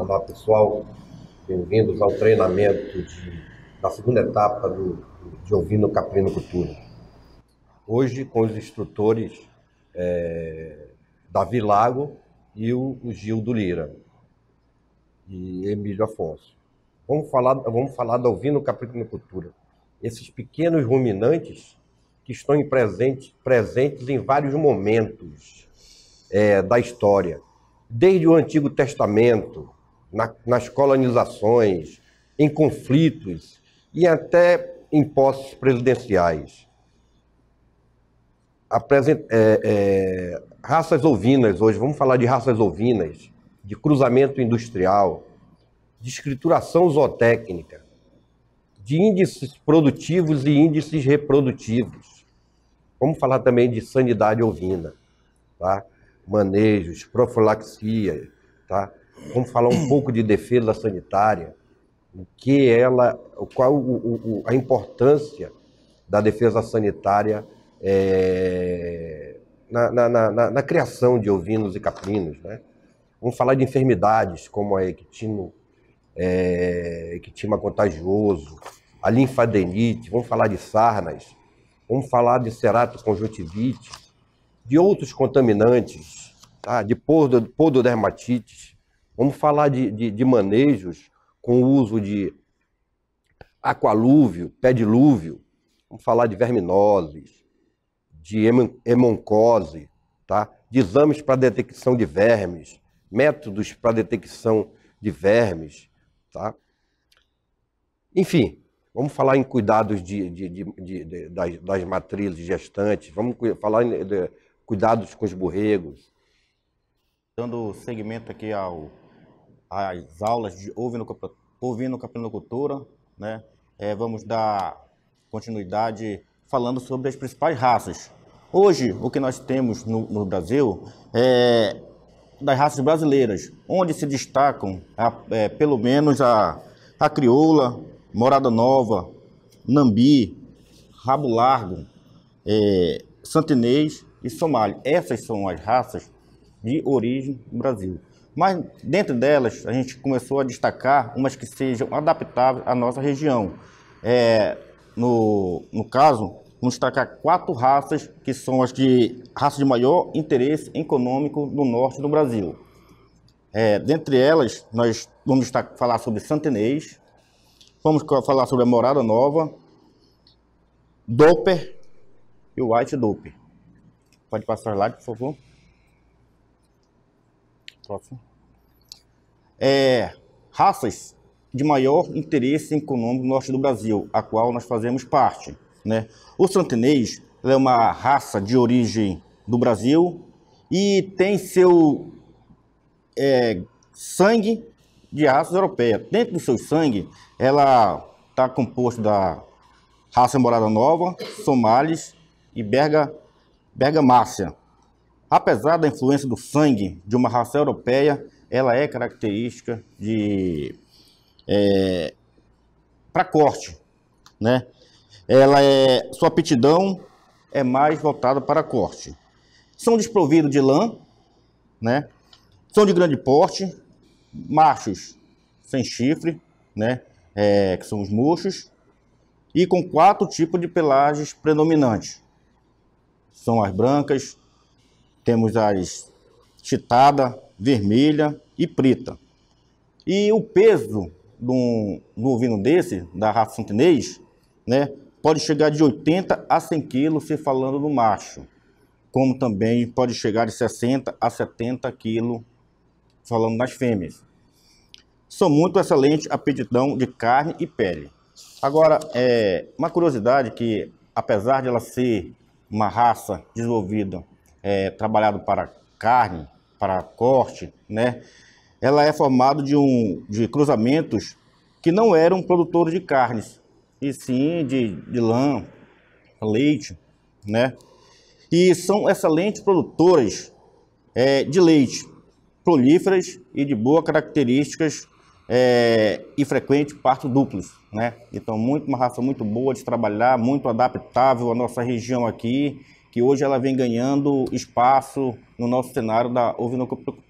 Olá pessoal, bem-vindos ao treinamento da segunda etapa de Ovino Caprinocultura. Hoje com os instrutores Davi Lago e o Gildo Lira e Emílio Afonso. Vamos falar da Ovino Caprinocultura. Esses pequenos ruminantes que estão presentes em vários momentos da história, desde o Antigo Testamento, nas colonizações, em conflitos e até em posses presidenciais. Raças ovinas hoje, vamos falar de raças ovinas, de cruzamento industrial, de escrituração zootécnica, de índices produtivos e índices reprodutivos. Vamos falar também de sanidade ovina, tá? Manejos, profilaxia, tá? Vamos falar um pouco de defesa sanitária, a importância da defesa sanitária na criação de ovinos e caprinos, né? Vamos falar de enfermidades como a ectema contagioso, a linfadenite, vamos falar de sarnas, vamos falar de ceratoconjuntivite, de outros contaminantes, tá? De pododermatites. Vamos falar de manejos com o uso de aqualúvio, pedilúvio. Vamos falar de verminoses, de hemoncose, tá? De exames para detecção de vermes, métodos para detecção de vermes, tá? Enfim, vamos falar em cuidados das matrizes gestantes, vamos falar de cuidados com os borregos. Dando seguimento aqui às aulas de ovino-caprinocultura, né? Vamos dar continuidade falando sobre as principais raças. Hoje, o que nós temos no Brasil é das raças brasileiras, onde se destacam pelo menos a crioula, morada nova, nambi, rabo largo, santinês e somali. Essas são as raças de origem do Brasil. Mas dentro delas, a gente começou a destacar umas que sejam adaptáveis à nossa região. No caso, vamos destacar 4 raças que são raças de maior interesse econômico no norte do Brasil. Dentre elas, nós vamos falar sobre santinês, vamos falar sobre a morada nova, Doppler e o White Doppler. Pode passar o slide, por favor. Próximo. Raças de maior interesse econômico no norte do Brasil, a qual nós fazemos parte, né? O santinês é uma raça de origem do Brasil e tem seu sangue de raça europeia. Dentro do seu sangue, ela está composta da raça morada nova, somalis e bergamácea. Apesar da influência do sangue de uma raça europeia, ela é característica para corte, né? Sua aptidão é mais voltada para corte. São desprovidos de lã, né? São de grande porte, machos sem chifre, né? Que são os mochos, e com 4 tipos de pelagens predominantes. São as brancas, temos as chitada, vermelha e preta. E o peso do ovino desse, da raça santinês, né, pode chegar de 80 a 100 kg se falando do macho, como também pode chegar de 60 a 70 kg falando das fêmeas. São muito excelente aptidão de carne e pele. Agora, uma curiosidade que, apesar de ela ser uma raça desenvolvida, trabalhado para carne, para corte, né? Ela é formada de cruzamentos que não eram produtores de carnes, e sim de lã, leite, né? E são excelentes produtoras de leite, prolíferas e de boas características e frequente partos duplos, né? Então, uma raça muito boa de se trabalhar, muito adaptável à nossa região aqui, que hoje ela vem ganhando espaço no nosso cenário da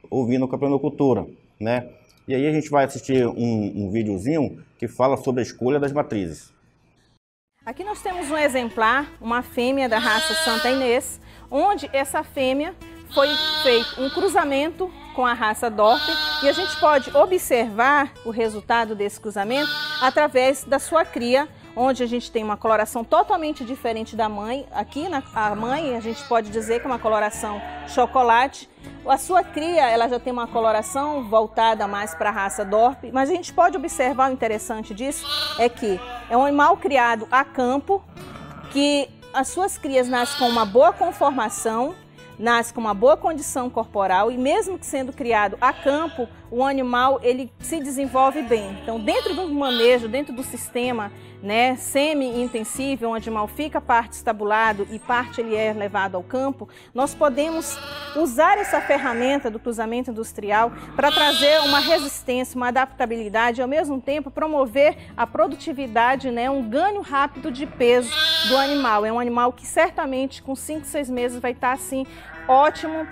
ovinocaprinocultura, né? E aí a gente vai assistir um videozinho que fala sobre a escolha das matrizes. Aqui nós temos um exemplar, uma fêmea da raça Santa Inês, onde essa fêmea foi feito um cruzamento com a raça Dorper e a gente pode observar o resultado desse cruzamento através da sua cria, onde a gente tem uma coloração totalmente diferente da mãe. Aqui a mãe a gente pode dizer que é uma coloração chocolate. A sua cria ela já tem uma coloração voltada mais para a raça Dorper, mas a gente pode observar, o interessante disso é que é um animal criado a campo, que as suas crias nascem com uma boa conformação, nasce com uma boa condição corporal e mesmo que sendo criado a campo, o animal ele se desenvolve bem. Então, dentro do manejo, dentro do sistema, né, semi-intensivo, onde o animal fica parte estabulado e parte ele é levado ao campo, nós podemos usar essa ferramenta do cruzamento industrial para trazer uma resistência, uma adaptabilidade e ao mesmo tempo promover a produtividade, né, um ganho rápido de peso do animal. É um animal que certamente com 5, 6 meses vai estar assim ótimo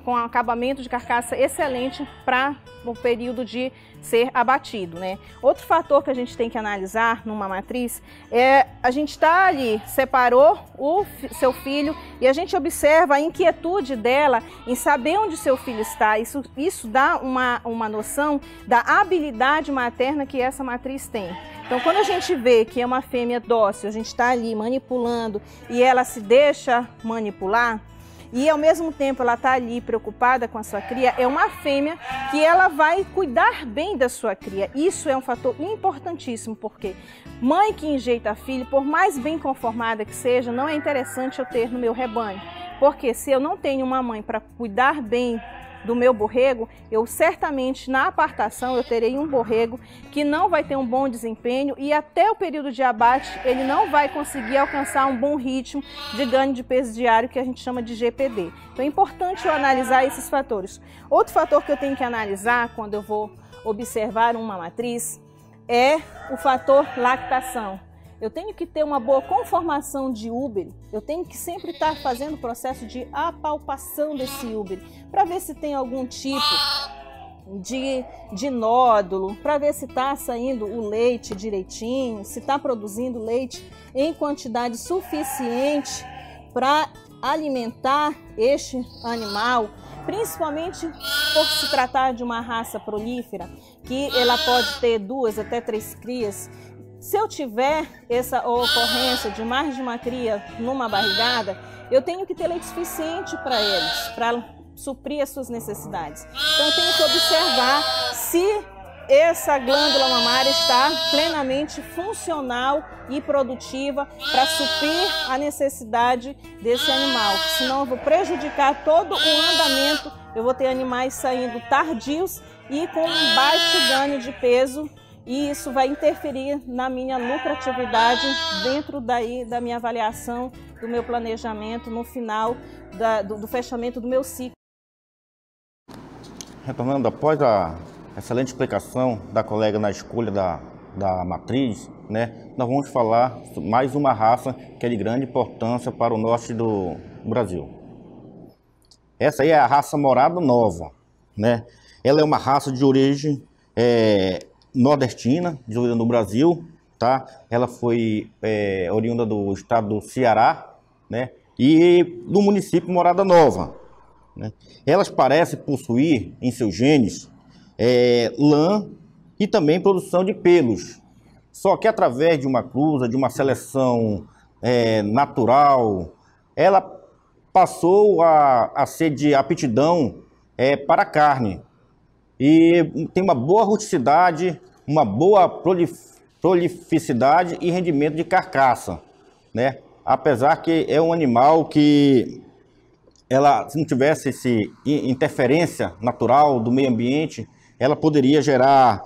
com acabamento de carcaça excelente para o período de ser abatido, né? Outro fator que a gente tem que analisar numa matriz é a gente está ali, separou o seu filho e a gente observa a inquietude dela em saber onde seu filho está. Isso dá uma noção da habilidade materna que essa matriz tem. Então, quando a gente vê que é uma fêmea dócil, a gente está ali manipulando e ela se deixa manipular, e ao mesmo tempo ela está ali preocupada com a sua cria, é uma fêmea que ela vai cuidar bem da sua cria. Isso é um fator importantíssimo, porque mãe que enjeita filho, por mais bem conformada que seja, não é interessante eu ter no meu rebanho. Porque se eu não tenho uma mãe para cuidar bem do meu borrego, eu certamente na apartação eu terei um borrego que não vai ter um bom desempenho e até o período de abate ele não vai conseguir alcançar um bom ritmo de ganho de peso diário que a gente chama de GPD. Então é importante eu analisar esses fatores. Outro fator que eu tenho que analisar quando eu vou observar uma matriz é o fator lactação. Eu tenho que ter uma boa conformação de úbere, eu tenho que sempre estar fazendo o processo de apalpação desse úbere, para ver se tem algum tipo de nódulo, para ver se está saindo o leite direitinho, se está produzindo leite em quantidade suficiente para alimentar este animal, principalmente por se tratar de uma raça prolífera, que ela pode ter 2 até 3 crias. Se eu tiver essa ocorrência de mais de uma cria numa barrigada, eu tenho que ter leite suficiente para eles, para suprir as suas necessidades. Então eu tenho que observar se essa glândula mamária está plenamente funcional e produtiva para suprir a necessidade desse animal, senão eu vou prejudicar todo o andamento, eu vou ter animais saindo tardios e com um baixo ganho de peso, e isso vai interferir na minha lucratividade dentro da minha avaliação, do meu planejamento, no final do fechamento do meu ciclo. Retornando, após a excelente explicação da colega na escolha da matriz, né, nós vamos falar mais uma raça que é de grande importância para o norte do Brasil. Essa aí é a raça Morada Nova, né? Ela é uma raça de origem nordestina, desenvolvida no Brasil, tá? Ela foi oriunda do estado do Ceará, né? E do município Morada Nova, né? Elas parecem possuir em seus genes lã e também produção de pelos. Só que através de uma cruza, de uma seleção natural, ela passou a ser de aptidão para a carne. E tem uma boa rusticidade, uma boa prolificidade e rendimento de carcaça, né? Apesar que é um animal que, se não tivesse essa interferência natural do meio ambiente, ela poderia gerar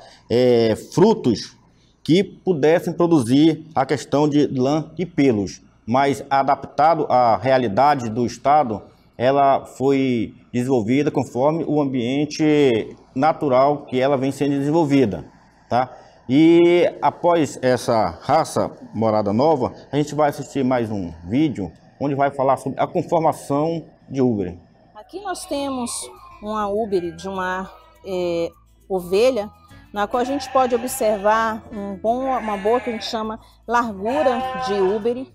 frutos que pudessem produzir a questão de lã e pelos. Mas adaptado à realidade do estado, ela foi desenvolvida conforme o ambiente natural que ela vem sendo desenvolvida, tá? E após essa raça Morada Nova, a gente vai assistir mais um vídeo onde vai falar sobre a conformação de úbere. Aqui nós temos uma úbere de uma ovelha, na qual a gente pode observar uma boa que a gente chama largura de úbere,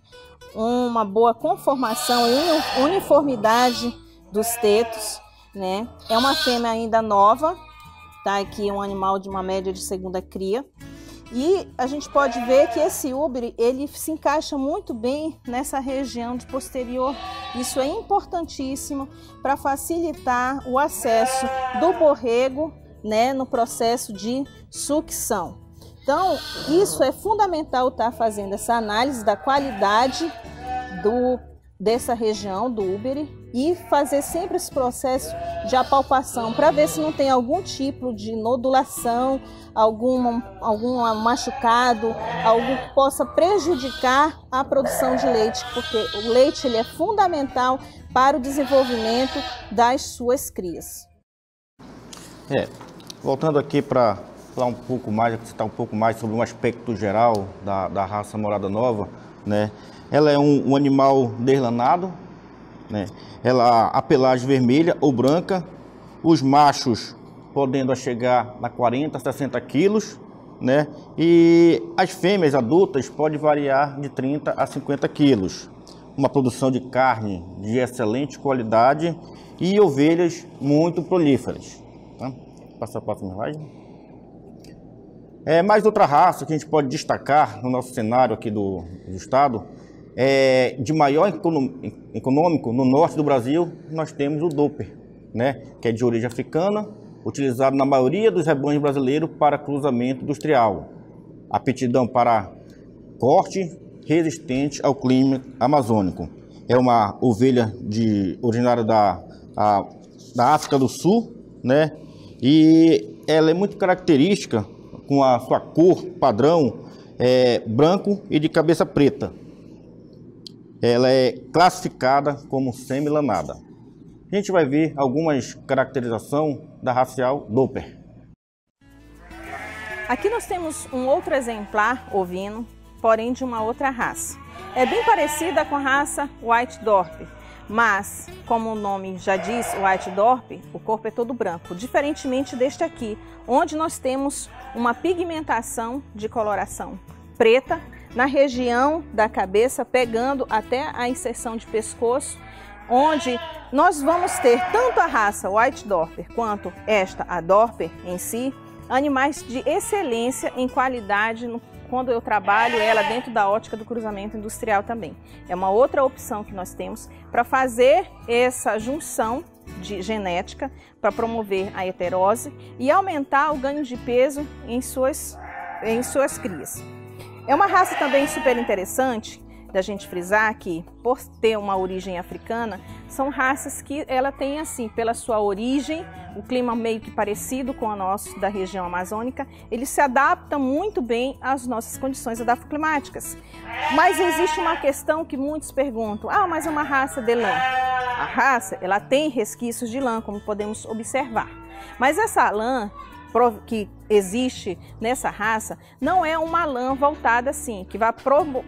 uma boa conformação e uniformidade dos tetos, né? É uma fêmea ainda nova, tá? Aqui um animal de uma média de segunda cria. E a gente pode ver que esse úbere, ele se encaixa muito bem nessa região de posterior. Isso é importantíssimo para facilitar o acesso do borrego, né, no processo de sucção. Então, isso é fundamental estar fazendo essa análise da qualidade dessa região do úbere e fazer sempre esse processo de apalpação para ver se não tem algum tipo de nodulação, algum machucado, algo que possa prejudicar a produção de leite, porque o leite ele é fundamental para o desenvolvimento das suas crias. Voltando aqui para falar um pouco mais, citar um pouco mais sobre um aspecto geral da raça Morada Nova, né? Ela é um animal deslanado, né? A pelagem vermelha ou branca, os machos podendo chegar a 40 a 60 quilos, né? E as fêmeas adultas podem variar de 30 a 50 quilos. Uma produção de carne de excelente qualidade e ovelhas muito prolíferas. Tá? Passa a próxima slide. Mais outra raça que a gente pode destacar no nosso cenário aqui do estado, de maior econômico no norte do Brasil, nós temos o Dorper, né, que é de origem africana, utilizado na maioria dos rebanhos brasileiros para cruzamento industrial. Aptidão para corte, resistente ao clima amazônico. É uma ovelha originária da África do Sul, né, e ela é muito característica com a sua cor padrão branco e de cabeça preta. Ela é classificada como semilanada. A gente vai ver algumas caracterizações da racial Dorper. Aqui nós temos um outro exemplar ovino, porém de uma outra raça. É bem parecida com a raça White Dorper, mas, como o nome já diz, White Dorper, o corpo é todo branco, diferentemente deste aqui, onde nós temos uma pigmentação de coloração preta na região da cabeça, pegando até a inserção de pescoço, onde nós vamos ter tanto a raça White Dorper quanto a Dorper em si, animais de excelência em qualidade quando eu trabalho ela dentro da ótica do cruzamento industrial também. É uma outra opção que nós temos para fazer essa junção de genética para promover a heterose e aumentar o ganho de peso em suas crias. É uma raça também super interessante da gente frisar que, por ter uma origem africana, são raças que ela tem assim, pela sua origem, o clima meio que parecido com o nosso da região amazônica, ele se adapta muito bem às nossas condições edafoclimáticas. Mas existe uma questão que muitos perguntam, mas é uma raça de lã. A raça, ela tem resquícios de lã, como podemos observar. Mas essa lã que existe nessa raça não é uma lã voltada assim, que vai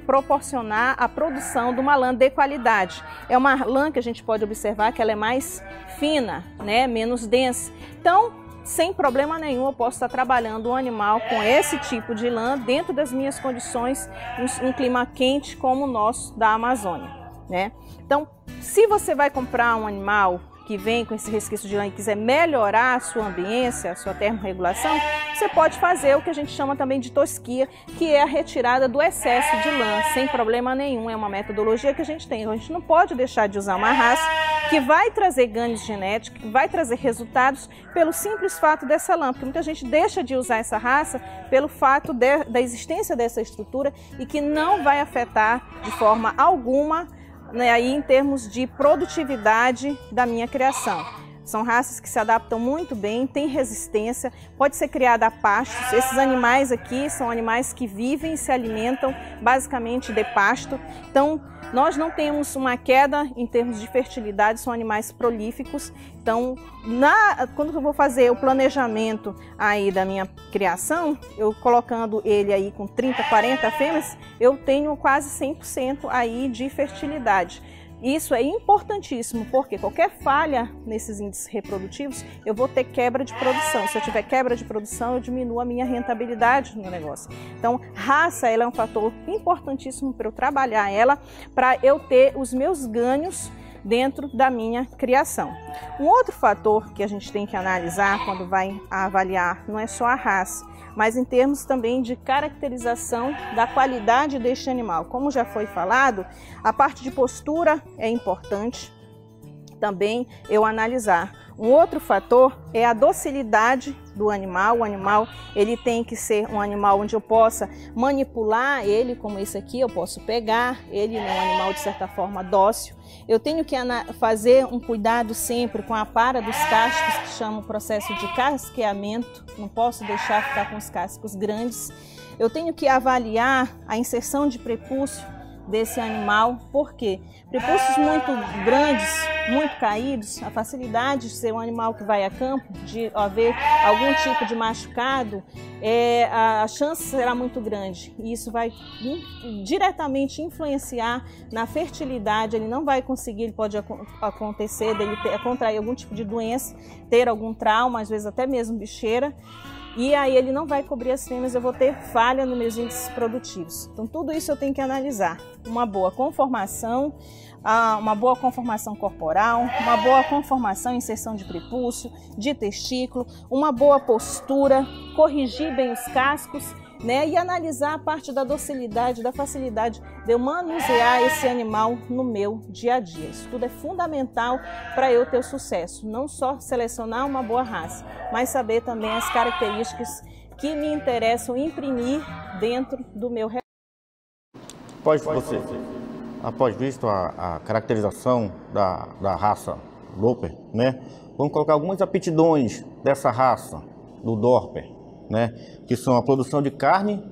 proporcionar a produção de uma lã de qualidade. É uma lã que a gente pode observar que ela é mais fina, né, menos densa. Então, sem problema nenhum, eu posso estar trabalhando um animal com esse tipo de lã dentro das minhas condições, um clima quente como o nosso da Amazônia, né? Então, se você vai comprar um animal que vem com esse resquício de lã e quiser melhorar a sua ambiência, a sua termorregulação, você pode fazer o que a gente chama também de tosquia, que é a retirada do excesso de lã, sem problema nenhum. É uma metodologia que a gente tem. A gente não pode deixar de usar uma raça que vai trazer ganhos genéticos, que vai trazer resultados pelo simples fato dessa lã, porque muita gente deixa de usar essa raça pelo fato da existência dessa estrutura e que não vai afetar de forma alguma, né, aí em termos de produtividade da minha criação. São raças que se adaptam muito bem, têm resistência, pode ser criada a pastos. Esses animais aqui são animais que vivem e se alimentam basicamente de pasto. Então, nós não temos uma queda em termos de fertilidade, são animais prolíficos. Então, quando eu vou fazer o planejamento aí da minha criação, eu colocando ele aí com 30, 40 fêmeas, eu tenho quase 100% aí de fertilidade. Isso é importantíssimo, porque qualquer falha nesses índices reprodutivos, eu vou ter quebra de produção. Se eu tiver quebra de produção, eu diminuo a minha rentabilidade no negócio. Então, raça ela é um fator importantíssimo para eu trabalhar ela, para eu ter os meus ganhos dentro da minha criação. Um outro fator que a gente tem que analisar quando vai avaliar não é só a raça, mas em termos também de caracterização da qualidade deste animal. Como já foi falado, a parte de postura é importante também eu analisar. Um outro fator é a docilidade do animal. O animal ele tem que ser um animal onde eu possa manipular ele, como esse aqui, eu posso pegar. Ele é um animal de certa forma dócil. Eu tenho que fazer um cuidado sempre com a para dos cascos, que chama o processo de casqueamento. Não posso deixar ficar com os cascos grandes. Eu tenho que avaliar a inserção de prepúcio desse animal, porque prepúcios muito grandes, muito caídos, a facilidade de ser um animal que vai a campo, de haver algum tipo de machucado, a chance será muito grande. E isso vai diretamente influenciar na fertilidade. Ele não vai conseguir, pode acontecer dele contrair algum tipo de doença, ter algum trauma, às vezes até mesmo bicheira. E aí ele não vai cobrir as fêmeas, eu vou ter falha nos meus índices produtivos. Então tudo isso eu tenho que analisar. Uma boa conformação corporal, uma boa conformação, inserção de prepúcio, de testículo, uma boa postura, corrigir bem os cascos, né? E analisar a parte da docilidade, da facilidade de eu manusear esse animal no meu dia a dia. Isso tudo é fundamental para eu ter sucesso. Não só selecionar uma boa raça, mas saber também as características que me interessam imprimir dentro do meu rebanho. Após visto a caracterização da raça Dorper, né? Vamos colocar algumas aptidões dessa raça, do Dorper, né? Que são a produção de carne,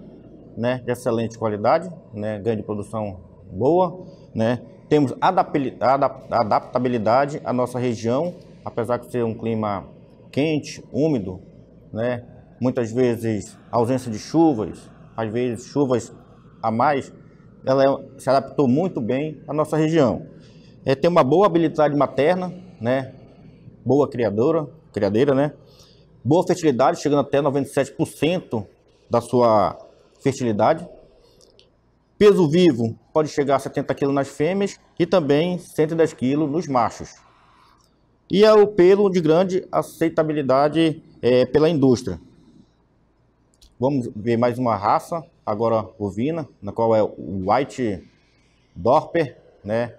né? De excelente qualidade, né? Ganho de produção boa, né? Temos adaptabilidade à nossa região, apesar de ser um clima quente, úmido, né? Muitas vezes ausência de chuvas, às vezes chuvas a mais, ela se adaptou muito bem à nossa região. Tem uma boa habilidade materna, né? Boa criadeira, né? Boa fertilidade, chegando até 97% da sua fertilidade. Peso vivo pode chegar a 70 kg nas fêmeas e também 110 kg nos machos. E é o pelo de grande aceitabilidade pela indústria. Vamos ver mais uma raça, agora ovina, na qual é o White Dorper, né?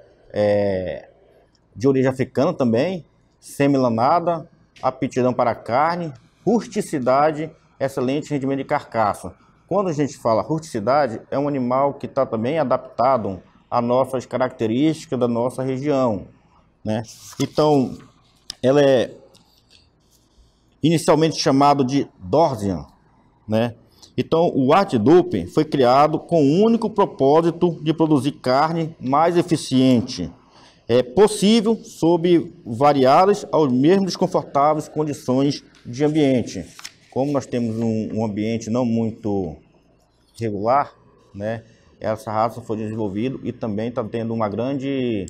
De origem africana também, semilanada, aptidão para carne, rusticidade, excelente rendimento de carcaça. Quando a gente fala rusticidade, é um animal que está também adaptado às nossas características da nossa região, né? Então, ela é inicialmente chamado de Dorsian, né? Então, o White Dorper foi criado com o único propósito de produzir carne mais eficiente possível, sob variadas aos mesmo desconfortáveis condições de ambiente. Como nós temos um ambiente não muito regular, né? Essa raça foi desenvolvida e também está tendo uma grande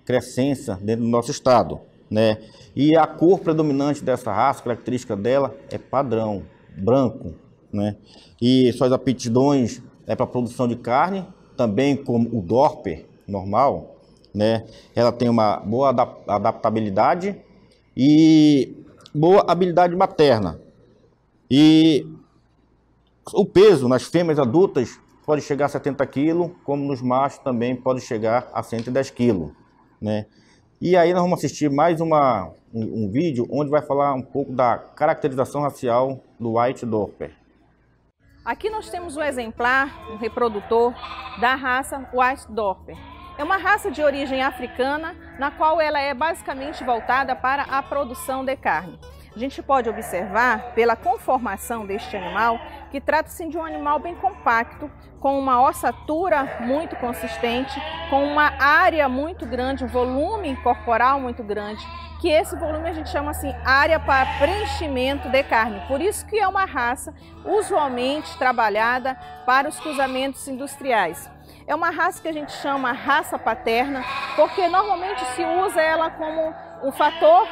crescência dentro do nosso estado, né? E a cor predominante dessa raça, característica dela, é padrão, branco, né? E suas aptidões para produção de carne, também como o Dorper normal, né? Ela tem uma boa adaptabilidade e boa habilidade materna. E o peso nas fêmeas adultas pode chegar a 70 kg, como nos machos também pode chegar a 110 kg, né? E aí nós vamos assistir mais um vídeo onde vai falar um pouco da caracterização racial do White Dorper. Aqui nós temos um exemplar, um reprodutor da raça White Dorper. É uma raça de origem africana, na qual ela é basicamente voltada para a produção de carne. A gente pode observar, pela conformação deste animal, que trata-se de um animal bem compacto, com uma ossatura muito consistente, com uma área muito grande, um volume corporal muito grande, que esse volume a gente chama assim, área para preenchimento de carne. Por isso que é uma raça usualmente trabalhada para os cruzamentos industriais. É uma raça que a gente chama raça paterna, porque normalmente se usa ela como um fator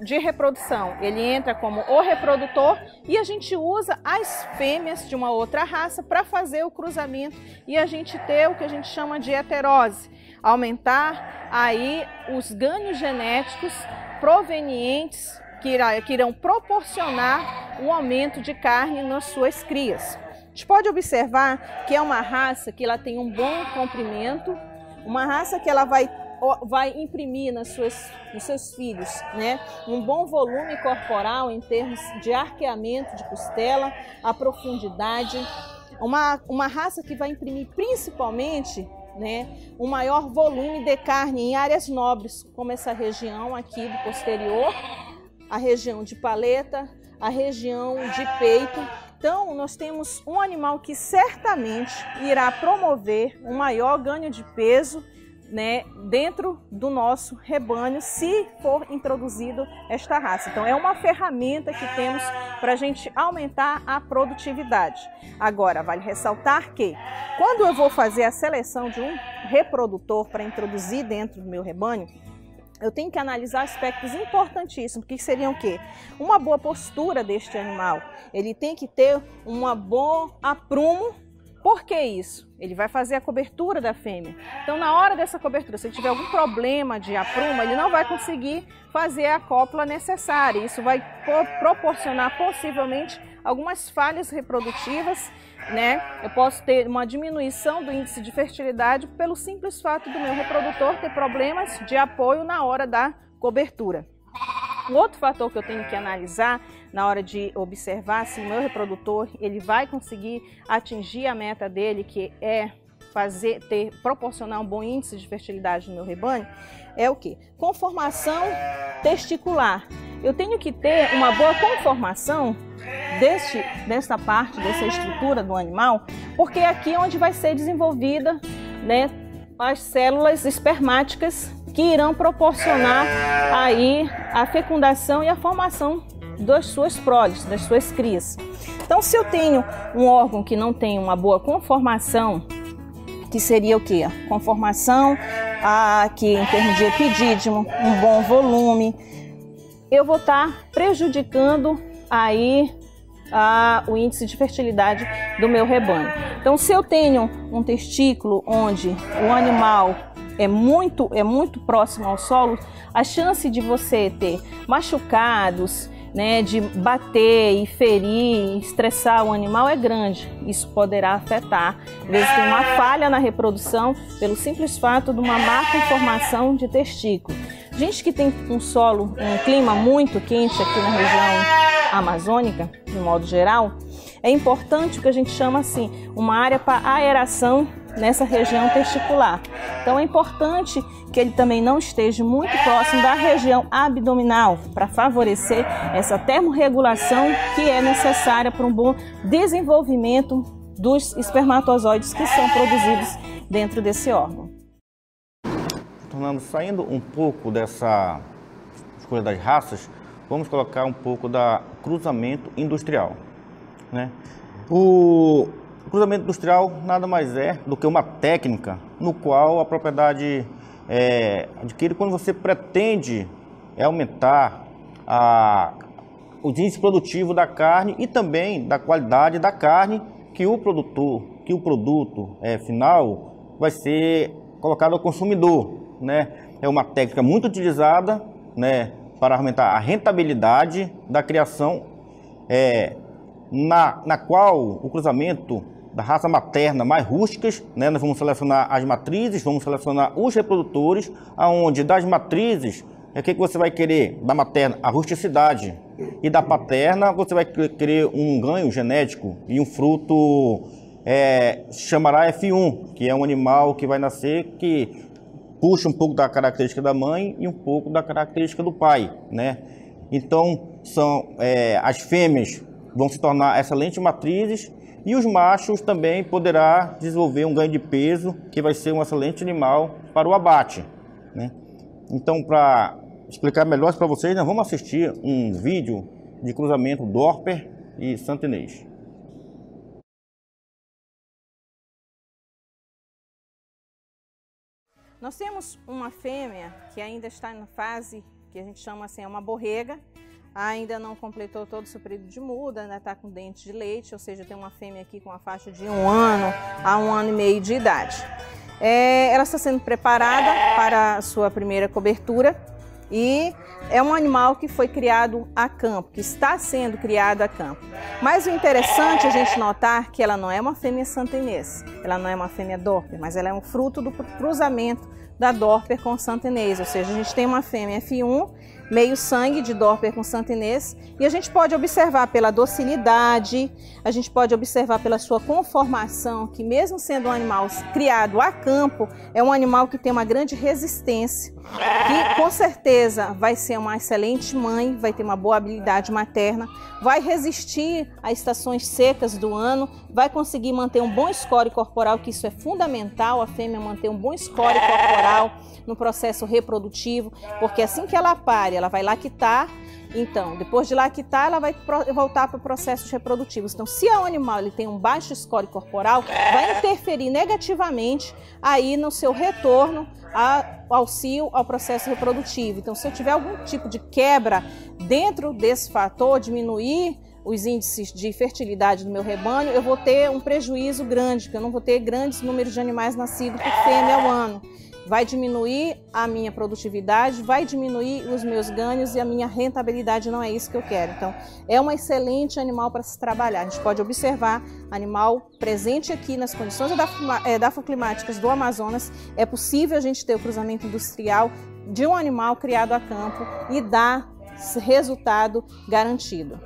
de reprodução. Ele entra como o reprodutor e a gente usa as fêmeas de uma outra raça para fazer o cruzamento e a gente ter o que a gente chama de heterose, aumentar aí os ganhos genéticos provenientes que irão proporcionar um aumento de carne nas suas crias. A gente pode observar que é uma raça que ela tem um bom comprimento, uma raça que ela vai imprimir nos seus filhos, né, um bom volume corporal em termos de arqueamento de costela, a profundidade, uma raça que vai imprimir principalmente, né, um maior volume de carne em áreas nobres, como essa região aqui do posterior, a região de paleta, a região de peito. Então, nós temos um animal que certamente irá promover um maior ganho de peso, né, dentro do nosso rebanho, se for introduzido esta raça. Então, é uma ferramenta que temos para a gente aumentar a produtividade. Agora, vale ressaltar que, quando eu vou fazer a seleção de um reprodutor para introduzir dentro do meu rebanho, eu tenho que analisar aspectos importantíssimos, que seriam o quê? Uma boa postura deste animal. Ele tem que ter um bom aprumo. Por que isso? Ele vai fazer a cobertura da fêmea. Então, na hora dessa cobertura, se ele tiver algum problema de aprumo, ele não vai conseguir fazer a cópula necessária. Isso vai proporcionar, possivelmente, algumas falhas reprodutivas, né? Eu posso ter uma diminuição do índice de fertilidade pelo simples fato do meu reprodutor ter problemas de apoio na hora da cobertura. Um outro fator que eu tenho que analisar na hora de observar se o meu reprodutor ele vai conseguir atingir a meta dele, que é proporcionar um bom índice de fertilidade no meu rebanho, é o quê? Conformação testicular. Eu tenho que ter uma boa conformação dessa parte, dessa estrutura do animal, porque é aqui onde vai ser desenvolvida, né, as células espermáticas que irão proporcionar aí a fecundação e a formação das suas proles, das suas crias. Então, se eu tenho um órgão que não tem uma boa conformação, que seria o quê? A conformação aqui em termos de epidídimo, um bom volume, eu vou estar prejudicando aí o índice de fertilidade do meu rebanho. Então, se eu tenho um testículo onde o animal é muito próximo ao solo, a chance de você ter machucados, né, de bater e ferir, estressar o animal é grande. Isso poderá afetar. Às vezes tem uma falha na reprodução pelo simples fato de uma má conformação de testículo. Gente que tem um clima muito quente aqui na região amazônica, de modo geral, é importante o que a gente chama assim, uma área para aeração nessa região testicular. Então é importante que ele também não esteja muito próximo da região abdominal para favorecer essa termorregulação que é necessária para um bom desenvolvimento dos espermatozoides que são produzidos dentro desse órgão. Saindo um pouco dessa escolha das raças, vamos colocar um pouco da cruzamento industrial, né? O cruzamento industrial nada mais é do que uma técnica no qual a propriedade adquire quando você pretende aumentar o índice produtivo da carne e também da qualidade da carne que o produto final vai ser colocado ao consumidor, né? É uma técnica muito utilizada, né, para aumentar a rentabilidade da criação, na qual o cruzamento da raça materna mais rústicas, né, nós vamos selecionar as matrizes, vamos selecionar os reprodutores, aonde das matrizes, o que você vai querer? Da materna, a rusticidade, e da paterna você vai querer um ganho genético e um fruto, se chamará F1, que é um animal que vai nascer que puxa um pouco da característica da mãe e um pouco da característica do pai, né? Então, as fêmeas vão se tornar excelentes matrizes e os machos também poderá desenvolver um ganho de peso que vai ser um excelente animal para o abate, né? Então, para explicar melhor para vocês, nós vamos assistir um vídeo de cruzamento Dorper e Santa Inês. Nós temos uma fêmea que ainda está na fase que a gente chama assim, é uma borrega, ainda não completou todo o seu período de muda, ainda está com dente de leite, ou seja, tem uma fêmea aqui com a faixa de 1 ano a 1 ano e meio de idade. Ela está sendo preparada para a sua primeira cobertura e é um animal que foi criado a campo, que está sendo criado a campo. Mas o interessante é a gente notar que ela não é uma fêmea Santa Inês, ela não é uma fêmea Dorper, mas ela é um fruto do cruzamento da Dorper com Santa Inês, ou seja, a gente tem uma fêmea F1, meio sangue de Dorper com Santa Inês, e a gente pode observar pela docilidade, a gente pode observar pela sua conformação, que mesmo sendo um animal criado a campo, é um animal que tem uma grande resistência, que com certeza vai ser uma excelente mãe, vai ter uma boa habilidade materna, vai resistir a estações secas do ano, vai conseguir manter um bom score corporal, que isso é fundamental, a fêmea manter um bom score corporal no processo reprodutivo, porque assim que ela pare, ela vai lactar, então, depois de lactar, ela vai voltar para o processo reprodutivo. Então, se o animal ele tem um baixo score corporal, vai interferir negativamente aí no seu retorno ao cio, ao processo reprodutivo. Então, se eu tiver algum tipo de quebra dentro desse fator, diminuir os índices de fertilidade do meu rebanho, eu vou ter um prejuízo grande, porque eu não vou ter grandes números de animais nascidos por fêmea ao ano. Vai diminuir a minha produtividade, vai diminuir os meus ganhos e a minha rentabilidade, não é isso que eu quero. Então, é um excelente animal para se trabalhar. A gente pode observar animal presente aqui nas condições edafoclimáticas do Amazonas. É possível a gente ter o cruzamento industrial de um animal criado a campo e dar resultado garantido.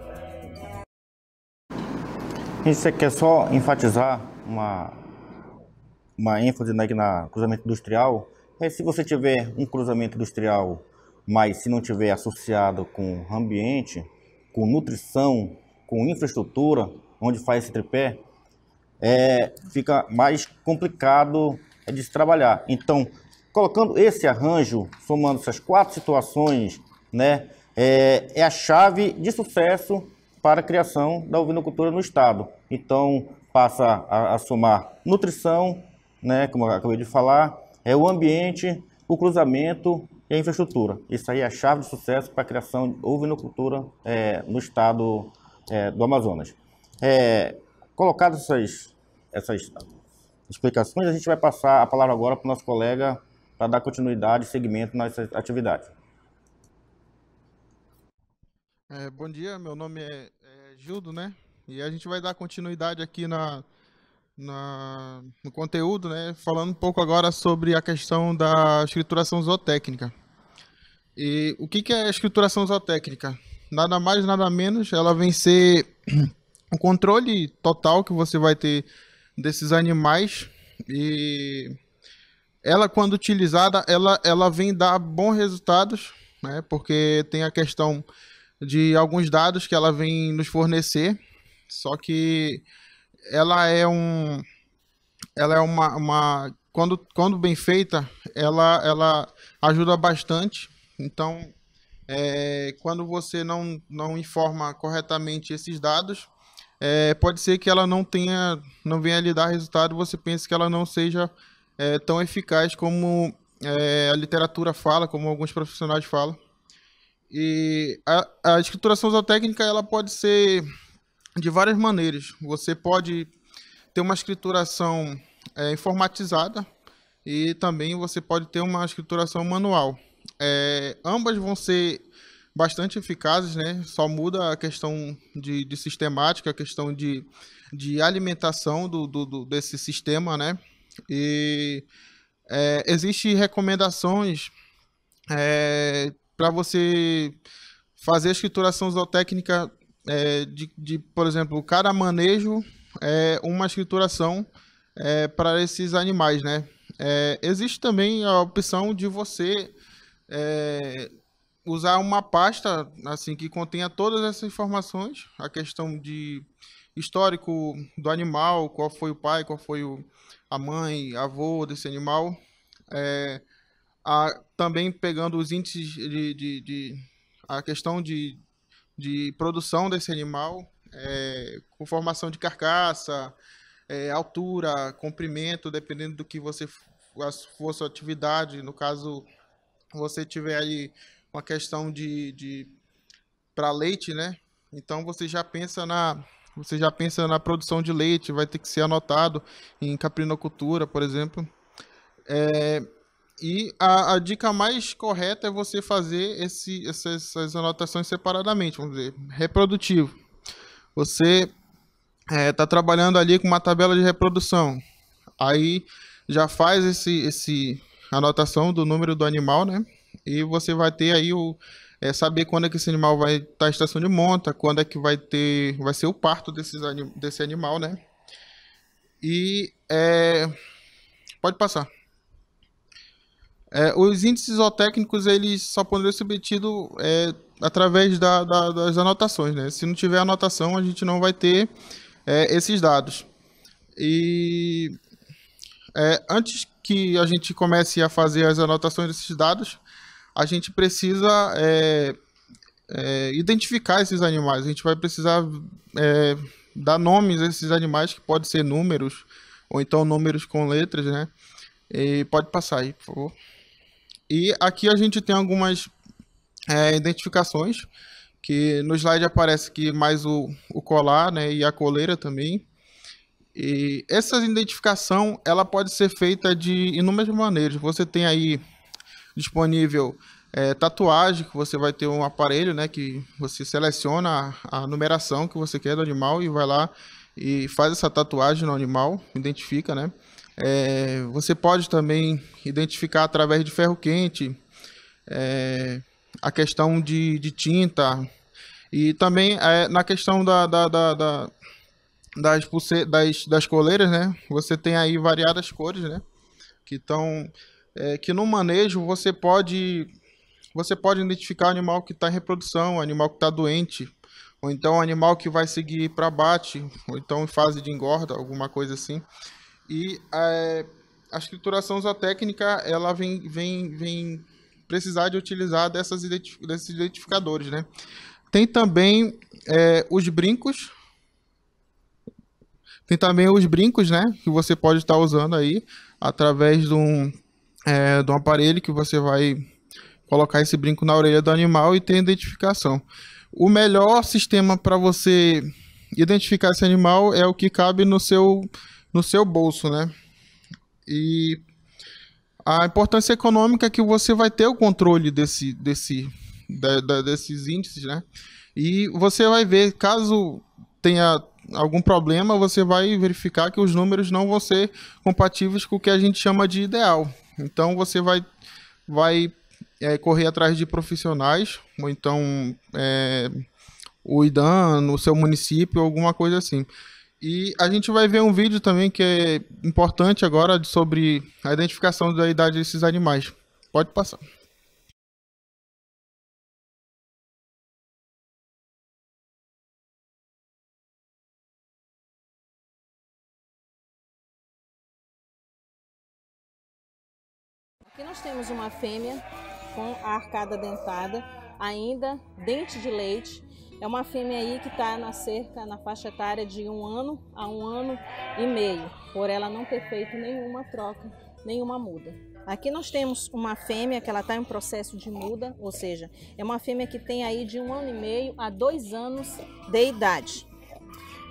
Isso aqui é só enfatizar uma ênfase, né, na cruzamento industrial. Se você tiver um cruzamento industrial, mas se não tiver associado com ambiente, com nutrição, com infraestrutura, onde faz esse tripé, fica mais complicado de se trabalhar. Então, colocando esse arranjo, somando essas 4 situações, né, é a chave de sucesso para a criação da ovinocultura no estado. Então, passa a somar nutrição, né, como eu acabei de falar, o ambiente, o cruzamento e a infraestrutura. Isso aí é a chave de sucesso para a criação de ovinocultura no estado do Amazonas. Colocadas essas explicações, a gente vai passar a palavra agora para o nosso colega para dar continuidade e seguimento nessa atividade. Bom dia, meu nome é Gildo, né? E a gente vai dar continuidade aqui no conteúdo, né, falando um pouco agora sobre a questão da escrituração zootécnica. E o que é a escrituração zootécnica? Nada mais, nada menos, ela vem ser o controle total que você vai ter desses animais, e ela, quando utilizada, ela vem dar bons resultados, né, porque tem a questão de alguns dados que ela vem nos fornecer, só que ela é uma quando bem feita, ela ajuda bastante. Então, quando você não informa corretamente esses dados, pode ser que ela não venha lhe dar resultado, você pense que ela não seja tão eficaz como a literatura fala, como alguns profissionais falam. E a escrituração zootécnica, ela pode ser de várias maneiras. Você pode ter uma escrituração informatizada e também você pode ter uma escrituração manual. Ambas vão ser bastante eficazes, né? Só muda a questão de sistemática, a questão de alimentação desse sistema, né? E existem recomendações para você fazer a escrituração zootécnica por exemplo, cada manejo uma escrituração para esses animais, né? Existe também a opção de você usar uma pasta assim que contenha todas essas informações, a questão de histórico do animal, qual foi o pai, qual foi a mãe, avô desse animal, também pegando os índices a questão de produção desse animal, conformação de carcaça, altura, comprimento, dependendo do que você for sua atividade, no caso você tiver aí uma questão de para leite, né? Então você já pensa na produção de leite, vai ter que ser anotado em caprinocultura, por exemplo. E a dica mais correta é você fazer essas anotações separadamente, vamos dizer, reprodutivo. Você está trabalhando ali com uma tabela de reprodução, aí já faz esse anotação do número do animal, né? E você vai ter aí saber quando é que esse animal vai estar em estação de monta, quando é que vai ser o parto desse animal, né? E pode passar. Os índices zootécnicos, eles só podem ser obtidos através das anotações, né? Se não tiver anotação, a gente não vai ter esses dados. E antes que a gente comece a fazer as anotações desses dados, a gente precisa identificar esses animais. A gente vai precisar dar nomes a esses animais, que podem ser números, ou então números com letras, né? E pode passar aí, por favor. E aqui a gente tem algumas identificações, que no slide aparece aqui mais o colar, né, e a coleira também. E essa identificação, ela pode ser feita de inúmeras maneiras. Você tem aí disponível tatuagem, que você vai ter um aparelho, né, que você seleciona a numeração que você quer do animal e vai lá e faz essa tatuagem no animal, identifica, né? Você pode também identificar através de ferro quente, a questão de tinta, e também na questão das coleiras, né? Você tem aí variadas cores, né? Que no manejo você pode identificar o animal que está em reprodução, o animal que está doente, ou então o animal que vai seguir para abate, ou então em fase de engorda, alguma coisa assim. E a escrituração zootécnica, ela vem precisar de utilizar desses identificadores, né? Tem também os brincos. Tem também os brincos, né? Que você pode estar usando aí através de um aparelho que você vai colocar esse brinco na orelha do animal e ter identificação. O melhor sistema para você identificar esse animal é o que cabe no seu bolso, né? E a importância econômica é que você vai ter o controle desses índices, né? E você vai ver, caso tenha algum problema, você vai verificar que os números não vão ser compatíveis com o que a gente chama de ideal. Então você vai correr atrás de profissionais, ou então o IDAM no seu município, alguma coisa assim. E a gente vai ver um vídeo também que é importante agora sobre a identificação da idade desses animais. Pode passar. Aqui nós temos uma fêmea com a arcada dentada, ainda dente de leite. É uma fêmea aí que está na faixa etária de 1 ano a 1 ano e meio, por ela não ter feito nenhuma troca, nenhuma muda. Aqui nós temos uma fêmea que ela está em processo de muda, ou seja, é uma fêmea que tem aí de 1 ano e meio a 2 anos de idade.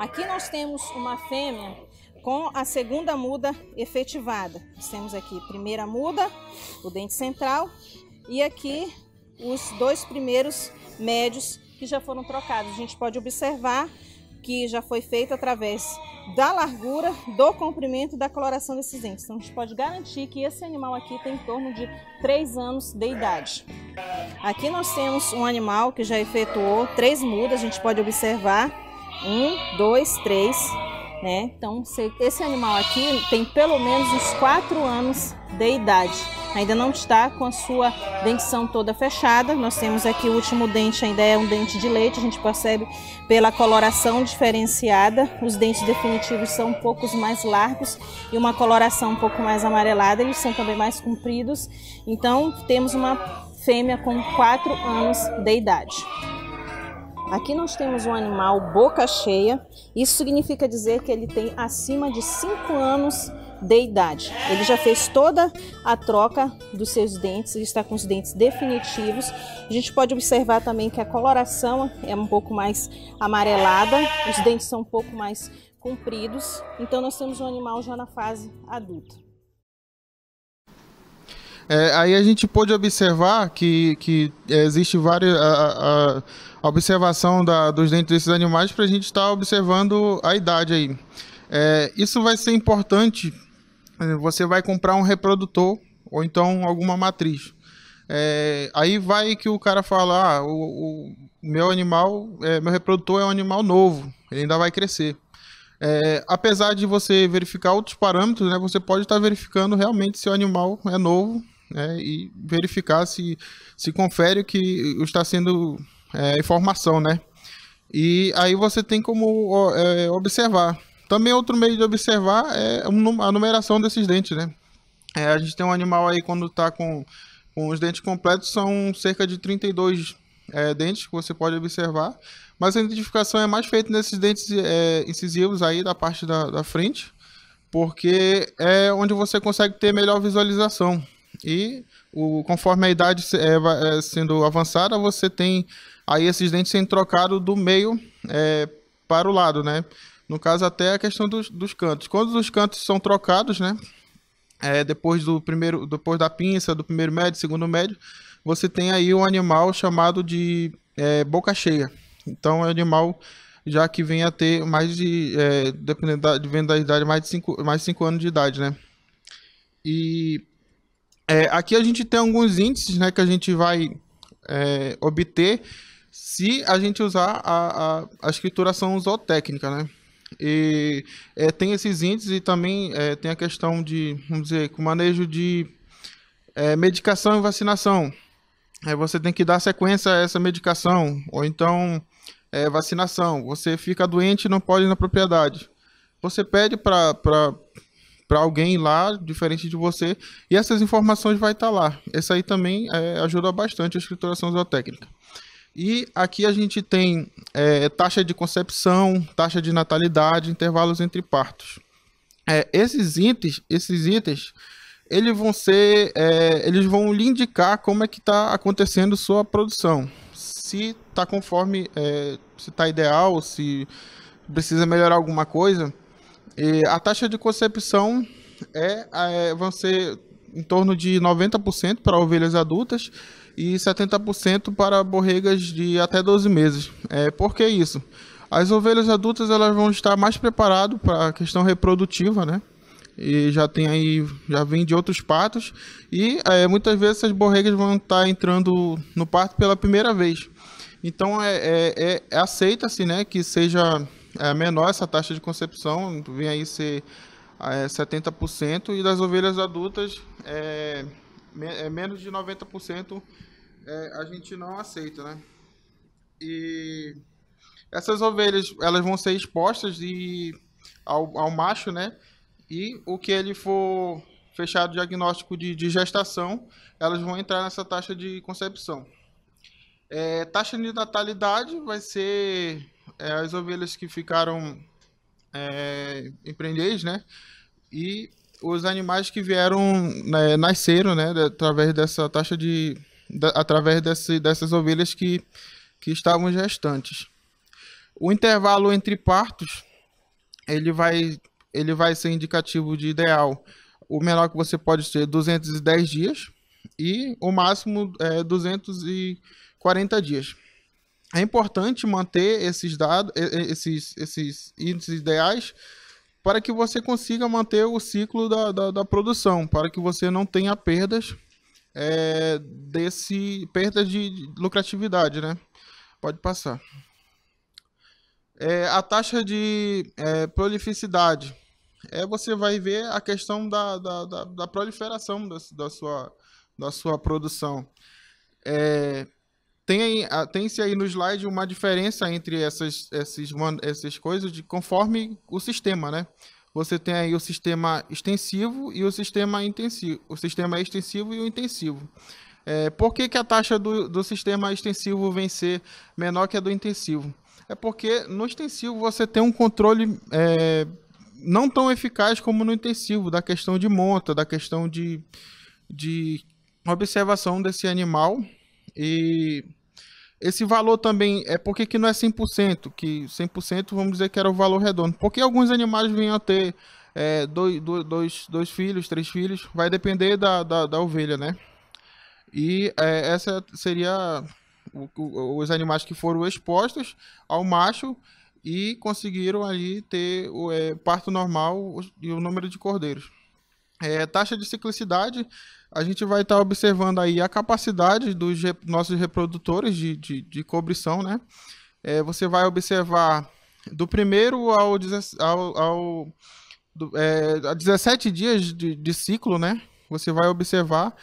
Aqui nós temos uma fêmea com a segunda muda efetivada. Nós temos aqui primeira muda, o dente central, e aqui os 2 primeiros médios que já foram trocados. A gente pode observar que já foi feito através da largura, do comprimento e da coloração desses dentes. Então a gente pode garantir que esse animal aqui tem em torno de 3 anos de idade. Aqui nós temos um animal que já efetuou 3 mudas, a gente pode observar 1, 2, 3, né? Então esse animal aqui tem pelo menos uns 4 anos de idade. Ainda não está com a sua dentição toda fechada. Nós temos aqui o último dente, ainda é um dente de leite. A gente percebe pela coloração diferenciada. Os dentes definitivos são um pouco mais largos e uma coloração um pouco mais amarelada. Eles são também mais compridos. Então temos uma fêmea com 4 anos de idade. Aqui nós temos um animal boca cheia. Isso significa dizer que ele tem acima de 5 anos de idade. Ele já fez toda a troca dos seus dentes, ele está com os dentes definitivos. A gente pode observar também que a coloração é um pouco mais amarelada, os dentes são um pouco mais compridos, então nós temos um animal já na fase adulta. Aí a gente pôde observar que existe várias a observação dos dentes desses animais para a gente estar observando a idade aí. Isso vai ser importante. Você vai comprar um reprodutor ou então alguma matriz. Aí vai que o cara fala, o meu animal, meu reprodutor é um animal novo, ele ainda vai crescer. Apesar de você verificar outros parâmetros, né, você pode estar verificando realmente se o animal é novo, e verificar se confere o que está sendo informação, né? E aí você tem como observar. Também outro meio de observar é a numeração desses dentes, né? A gente tem um animal aí quando está com os dentes completos, são cerca de 32 dentes que você pode observar, mas a identificação é mais feita nesses dentes incisivos aí da parte da frente, porque é onde você consegue ter melhor visualização. E conforme a idade vai sendo avançada, você tem aí esses dentes sendo trocados do meio para o lado, né? No caso, até a questão dos cantos. Quando os cantos são trocados, né? Depois da pinça, do primeiro médio, segundo médio, você tem aí um animal chamado de boca cheia. Então, é um animal já que vem a ter mais de, dependendo da idade, mais de 5 anos de idade, né? E aqui a gente tem alguns índices, né, que a gente vai obter se a gente usar a escrituração zootécnica, né? E tem esses índices e também tem a questão de, vamos dizer, com manejo de medicação e vacinação. Você tem que dar sequência a essa medicação, ou então vacinação. Você fica doente e não pode ir na propriedade. Você pede para alguém lá, diferente de você, e essas informações vai estar lá. Essa aí também ajuda bastante a escrituração zootécnica. E aqui a gente tem taxa de concepção, taxa de natalidade, intervalos entre partos. Esses itens, eles vão lhe indicar como é que está acontecendo sua produção. Se está conforme, se está ideal, se precisa melhorar alguma coisa. A taxa de concepção vão ser em torno de 90% para ovelhas adultas e 70% para borregas de até 12 meses. Por que isso? As ovelhas adultas elas vão estar mais preparadas para a questão reprodutiva, né? E já vem de outros partos e muitas vezes essas borregas vão estar entrando no parto pela primeira vez. Então aceita-se, né, que seja menor essa taxa de concepção, vem aí ser 70%, e das ovelhas adultas menos de 90% a gente não aceita, né? E essas ovelhas elas vão ser expostas ao macho, né? E o que ele for fechado diagnóstico de gestação, elas vão entrar nessa taxa de concepção. Taxa de natalidade vai ser as ovelhas que ficaram empreendez, né? E os animais que vieram, nasceram, né? Através dessa taxa através dessas ovelhas que estavam gestantes. O intervalo entre partos, ele vai ser indicativo de ideal. O menor que você pode ser 210 dias e o máximo 240 dias. É importante manter esses dados, esses índices ideais, para que você consiga manter o ciclo da produção, para que você não tenha perdas de lucratividade, né? Pode passar. A taxa de prolificidade. Você vai ver a questão da proliferação da sua produção. Tem-se aí no slide uma diferença entre essas coisas conforme o sistema, né? Você tem aí o sistema extensivo e o sistema intensivo. O sistema extensivo e o intensivo. Por que a taxa do sistema extensivo vem ser menor que a do intensivo? É porque no extensivo você tem um controle não tão eficaz como no intensivo, da questão de monta, da questão de observação desse animal. E esse valor também, porque que não é 100%, que 100% vamos dizer que era o valor redondo. Porque alguns animais vinham a ter dois filhos, 3 filhos, vai depender da ovelha, né? E essa seria os animais que foram expostos ao macho e conseguiram ali ter o parto normal e o número de cordeiros. Taxa de ciclicidade, a gente vai estar observando aí a capacidade dos nossos reprodutores de cobrição, né? Você vai observar do primeiro a 17 dias de ciclo, né? Você vai observar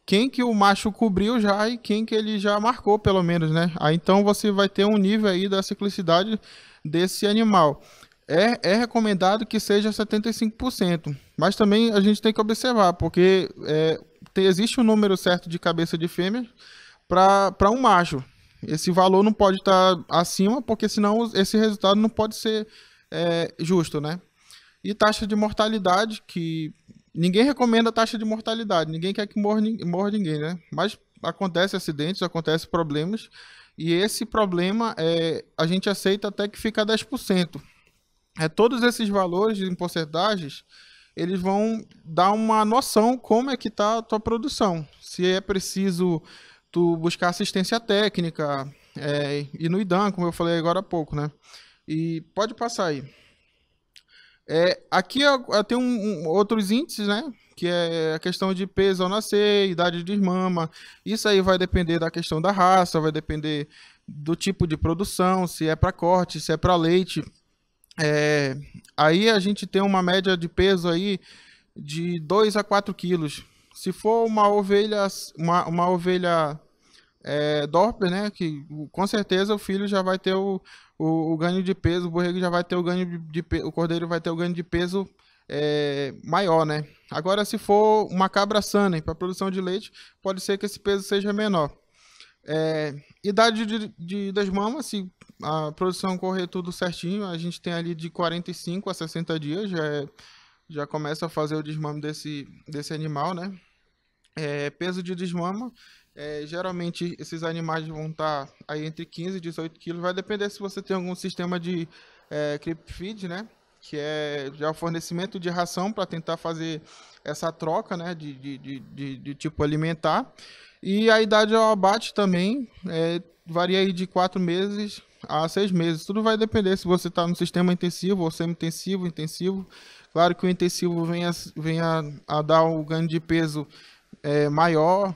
quem que o macho cobriu já e quem que ele já marcou, pelo menos, né? Aí então você vai ter um nível aí da ciclicidade desse animal. É recomendado que seja 75%, mas também a gente tem que observar, porque existe um número certo de cabeça de fêmea para um macho. Esse valor não pode estar acima, porque senão esse resultado não pode ser justo, né? E taxa de mortalidade, que ninguém recomenda taxa de mortalidade, ninguém quer que morra ninguém, né? Mas acontece acidentes, acontece problemas, e esse problema a gente aceita até que fica a 10%. Todos esses valores em porcentagens, eles vão dar uma noção como é que está a tua produção. Se é preciso tu buscar assistência técnica, ir no IDAM, como eu falei agora há pouco, né? E pode passar aí. Aqui eu tenho outros índices, né? Que é a questão de peso ao nascer, idade de mama. Isso aí vai depender da questão da raça, vai depender do tipo de produção, se é para corte, se é para leite. Aí a gente tem uma média de peso aí de 2 a 4 quilos. Se for uma ovelha Dorper, né, que com certeza o filho já vai ter o ganho de peso, o borrego já vai ter o ganho de peso, o cordeiro vai ter o ganho de peso maior, né? Agora, se for uma cabra sana para produção de leite, pode ser que esse peso seja menor. Idade das mamas, se a produção correr tudo certinho, a gente tem ali de 45 a 60 dias, já começa a fazer o desmame desse animal, né? Peso de desmama, geralmente esses animais vão estar aí entre 15 e 18 quilos, vai depender se você tem algum sistema de creep feed, né? Que é já o fornecimento de ração para tentar fazer essa troca, né? De tipo alimentar. E a idade ao abate também varia aí de 4 meses a 6 meses. Tudo vai depender se você está no sistema intensivo ou semi-intensivo, intensivo. Claro que o intensivo vem a dar o ganho de peso maior,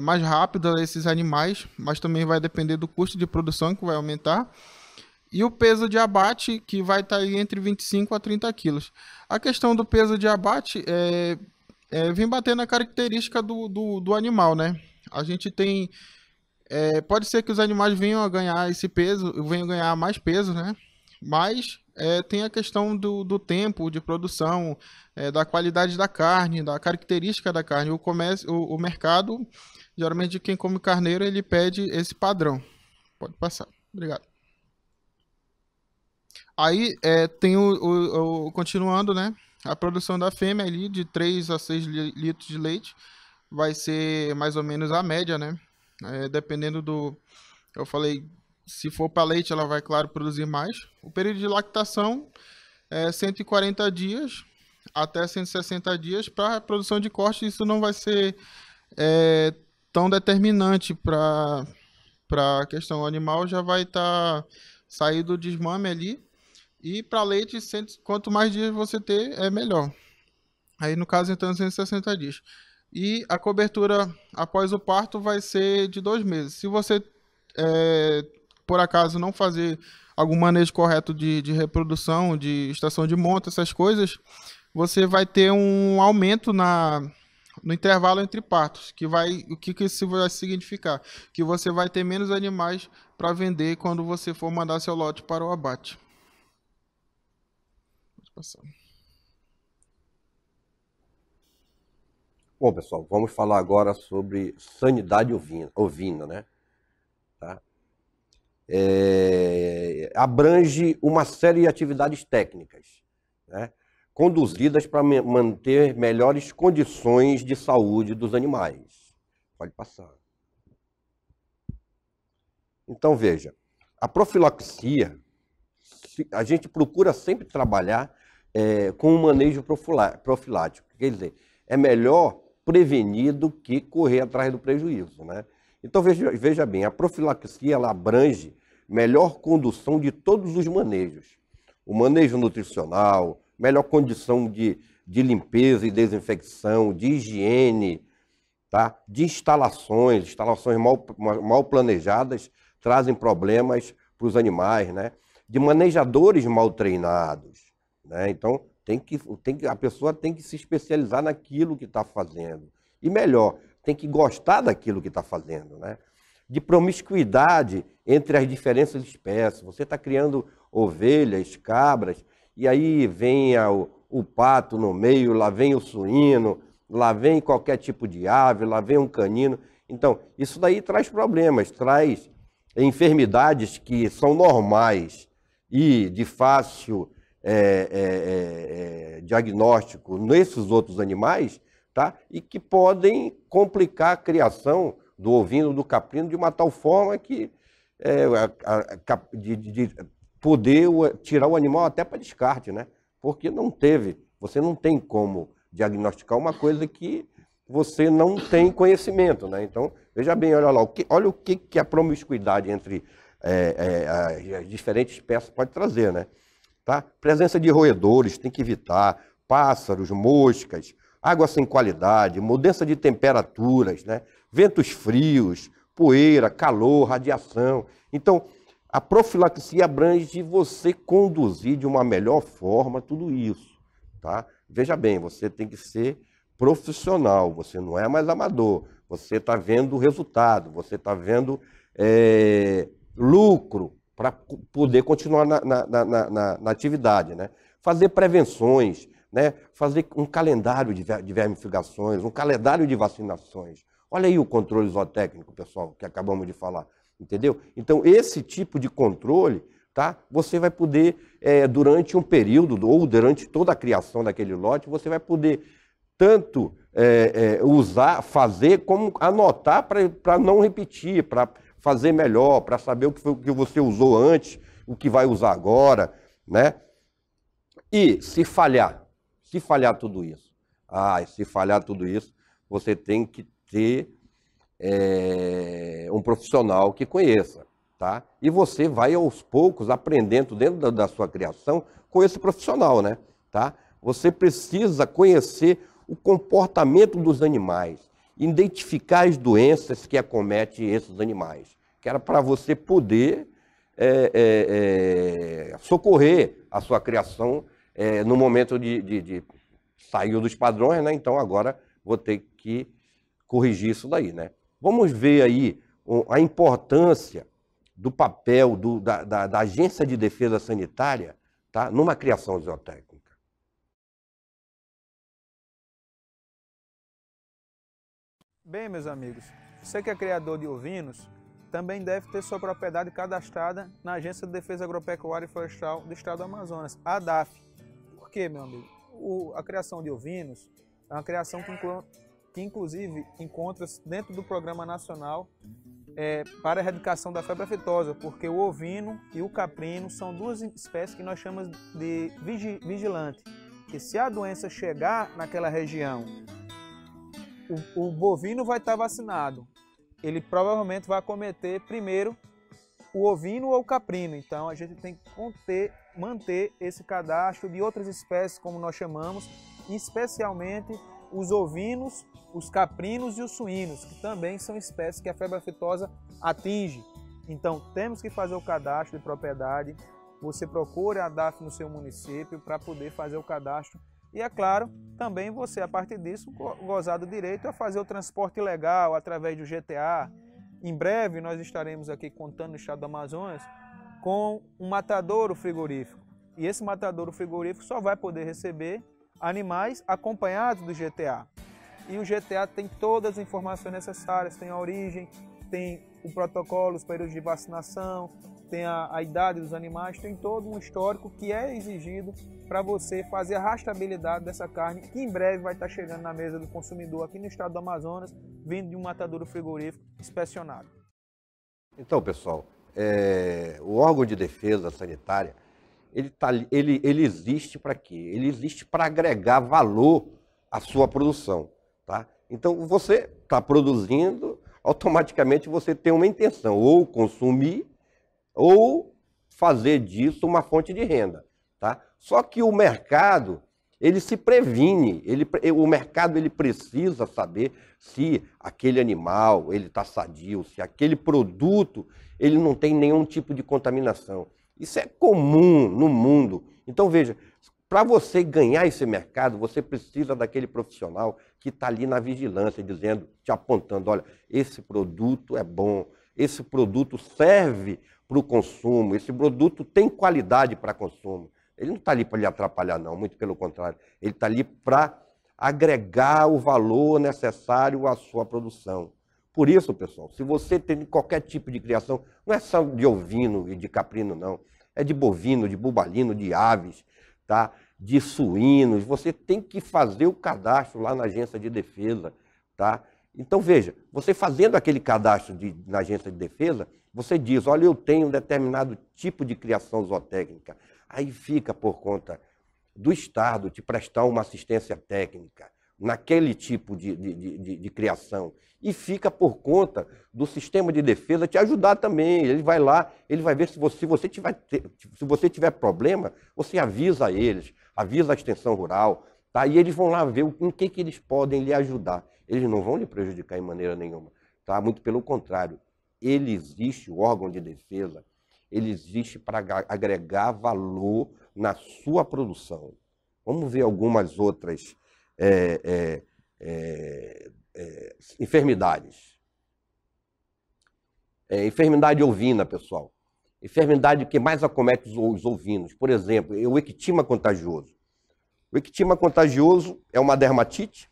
mais rápido a esses animais, mas também vai depender do custo de produção que vai aumentar. E o peso de abate, que vai estar aí entre 25 a 30 quilos. A questão do peso de abate vem bater na característica do animal, né? A gente tem... pode ser que os animais venham a ganhar esse peso, venham a ganhar mais peso, né? Mas tem a questão do tempo de produção, da qualidade da carne, da característica da carne. O mercado, geralmente quem come carneiro, ele pede esse padrão. Pode passar. Obrigado. Aí tem continuando, né? A produção da fêmea ali de 3 a 6 litros de leite vai ser mais ou menos a média, né? Dependendo eu falei, se for para leite, ela vai, claro, produzir mais. O período de lactação é 140 dias até 160 dias. Para a produção de corte, isso não vai ser tão determinante para a questão animal, já vai estar saído do desmame ali. E para leite, quanto mais dias você ter, é melhor. Aí, no caso, então, 160 dias. E a cobertura após o parto vai ser de 2 meses. Se você, por acaso, não fazer algum manejo correto de reprodução, de estação de monta, essas coisas, você vai ter um aumento no intervalo entre partos. O que isso vai significar? Que você vai ter menos animais para vender quando você for mandar seu lote para o abate. Pode passar. Bom, pessoal, vamos falar agora sobre sanidade ovina, né? Tá? Abrange uma série de atividades técnicas, né? conduzidas para manter melhores condições de saúde dos animais. Pode passar. Então, veja, a profilaxia, a gente procura sempre trabalhar com um manejo profilático. Quer dizer, é melhor prevenir do que correr atrás do prejuízo, né? Então, veja bem, a profilaxia ela abrange melhor condução de todos os manejos. O manejo nutricional, melhor condição de limpeza e desinfecção, de higiene, tá? De instalações mal planejadas trazem problemas para os animais, né? De manejadores mal treinados, né? Então, a pessoa tem que se especializar naquilo que está fazendo. E melhor, tem que gostar daquilo que está fazendo, né? De promiscuidade entre as diferentes espécies. Você está criando ovelhas, cabras, e aí vem o pato no meio, lá vem o suíno, lá vem qualquer tipo de ave, lá vem um canino. Então, isso daí traz problemas, traz enfermidades que são normais e de fácil diagnóstico nesses outros animais, tá? E que podem complicar a criação do ovino, do caprino, de uma tal forma que de poder tirar o animal até para descarte, né? Porque você não tem como diagnosticar uma coisa que você não tem conhecimento, né? Então, veja bem, olha o que a promiscuidade entre as diferentes espécies pode trazer, né? Tá? Presença de roedores, tem que evitar, pássaros, moscas, água sem qualidade, mudança de temperaturas, né? Ventos frios, poeira, calor, radiação. Então, a profilaxia abrange você conduzir de uma melhor forma tudo isso, tá? Veja bem, você tem que ser profissional, você não é mais amador, você está vendo o resultado, você está vendo lucro para poder continuar na atividade, né? Fazer prevenções, né? Fazer um calendário de vermifugações, um calendário de vacinações. Olha aí o controle zootécnico, pessoal, que acabamos de falar, entendeu? Então, esse tipo de controle, tá? Você vai poder, durante um período, ou durante toda a criação daquele lote, você vai poder tanto fazer, como anotar para não repetir, para fazer melhor, para saber o que você usou antes, o que vai usar agora, né? E se falhar tudo isso, você tem que ter um profissional que conheça, tá? E você vai aos poucos aprendendo dentro da sua criação com esse profissional, né? Tá? Você precisa conhecer o comportamento dos animais, identificar as doenças que acometem esses animais, que era para você poder socorrer a sua criação no momento de sair dos padrões, né? Então agora vou ter que corrigir isso daí, né? Vamos ver aí a importância do papel da Agência de Defesa Sanitária, tá? Numa criação zootécnica. Bem, meus amigos, você que é criador de ovinos, também deve ter sua propriedade cadastrada na Agência de Defesa Agropecuária e Florestal do Estado do Amazonas, a ADAF. Por quê, meu amigo? A criação de ovinos é uma criação que inclusive encontra-se dentro do Programa Nacional para a Erradicação da Febre Aftosa, porque o ovino e o caprino são duas espécies que nós chamamos de vigilante, que se a doença chegar naquela região, o bovino vai estar vacinado, ele provavelmente vai acometer primeiro o ovino ou o caprino. Então a gente tem que manter esse cadastro de outras espécies, como nós chamamos, especialmente os ovinos, os caprinos e os suínos, que também são espécies que a febre aftosa atinge. Então temos que fazer o cadastro de propriedade. Você procura a ADAF no seu município para poder fazer o cadastro. E é claro, também você, a partir disso, gozar do direito a fazer o transporte legal através do GTA. Em breve nós estaremos aqui contando no estado do Amazonas com um matadouro frigorífico. E esse matadouro frigorífico só vai poder receber animais acompanhados do GTA. E o GTA tem todas as informações necessárias, tem a origem, tem o protocolo, os períodos de vacinação, tem a idade dos animais, tem todo um histórico que é exigido para você fazer a rastreabilidade dessa carne, que em breve vai estar chegando na mesa do consumidor aqui no estado do Amazonas, vindo de um matadouro frigorífico inspecionado. Então, pessoal, o órgão de defesa sanitária, ele existe para quê? Ele existe para agregar valor à sua produção, tá? Então, você está produzindo, automaticamente você tem uma intenção, ou consumir, ou fazer disso uma fonte de renda, tá? Só que o mercado, ele se previne, o mercado ele precisa saber se aquele animal ele está sadio, se aquele produto ele não tem nenhum tipo de contaminação. Isso é comum no mundo. Então, veja, para você ganhar esse mercado, você precisa daquele profissional que está ali na vigilância, dizendo, te apontando, olha, esse produto é bom, esse produto serve para o consumo, esse produto tem qualidade para consumo. Ele não está ali para lhe atrapalhar, não, muito pelo contrário. Ele está ali para agregar o valor necessário à sua produção. Por isso, pessoal, se você tem qualquer tipo de criação, não é só de ovino e de caprino, não. É de bovino, de bubalino, de aves, tá? De suínos. Você tem que fazer o cadastro lá na agência de defesa, tá? Então, veja, você fazendo aquele cadastro na agência de defesa, você diz, olha, eu tenho um determinado tipo de criação zootécnica. Aí fica por conta do Estado te prestar uma assistência técnica naquele tipo de criação. E fica por conta do sistema de defesa te ajudar também. Ele vai lá, ele vai ver se você tiver problema, você avisa eles, avisa a extensão rural, tá? E eles vão lá ver em que eles podem lhe ajudar. Eles não vão lhe prejudicar em maneira nenhuma, tá? Muito pelo contrário. Ele existe, o órgão de defesa, ele existe para agregar valor na sua produção. Vamos ver algumas outras enfermidades. Enfermidade ovina, pessoal. Enfermidade que mais acomete os ovinos. Por exemplo, o ectima contagioso. O ectima contagioso é uma dermatite,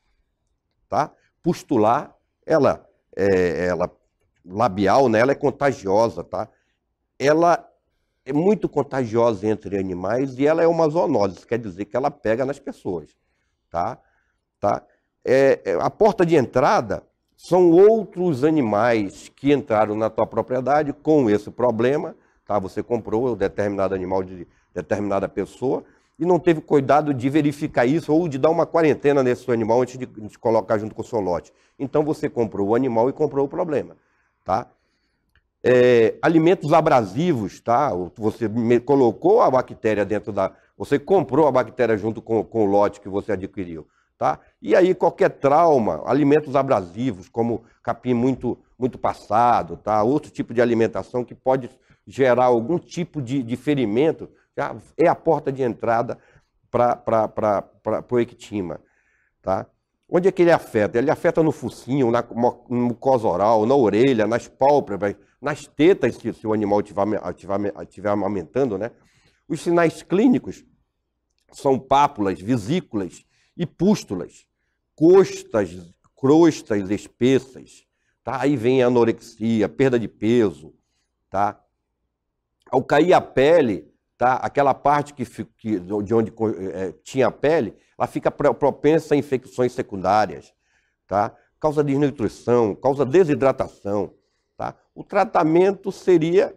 tá? Pustular, ela labial, né? Ela é contagiosa, tá? Ela é muito contagiosa entre animais e ela é uma zoonose, isso quer dizer que ela pega nas pessoas, tá? A porta de entrada são outros animais que entraram na tua propriedade com esse problema, tá? Você comprou um determinado animal de determinada pessoa e não teve cuidado de verificar isso ou de dar uma quarentena nesse seu animal antes de colocar junto com o seu lote. Então você comprou o animal e comprou o problema, tá? Alimentos abrasivos, tá? Você colocou a bactéria dentro você comprou a bactéria junto com o lote que você adquiriu, tá? E aí qualquer trauma, alimentos abrasivos, como capim muito passado, tá? Outro tipo de alimentação que pode gerar algum tipo de ferimento, já é a porta de entrada para o ectima, tá? Onde é que ele afeta? Ele afeta no focinho, na mucosa oral, na orelha, nas pálpebras, nas tetas, se o animal estiver amamentando, né? Os sinais clínicos são pápulas, vesículas e pústulas, crostas espessas, tá? Aí vem a anorexia, perda de peso, tá? Ao cair a pele, tá? Aquela parte de onde tinha a pele, ela fica propensa a infecções secundárias, tá? Causa desnutrição, causa desidratação, tá? O tratamento seria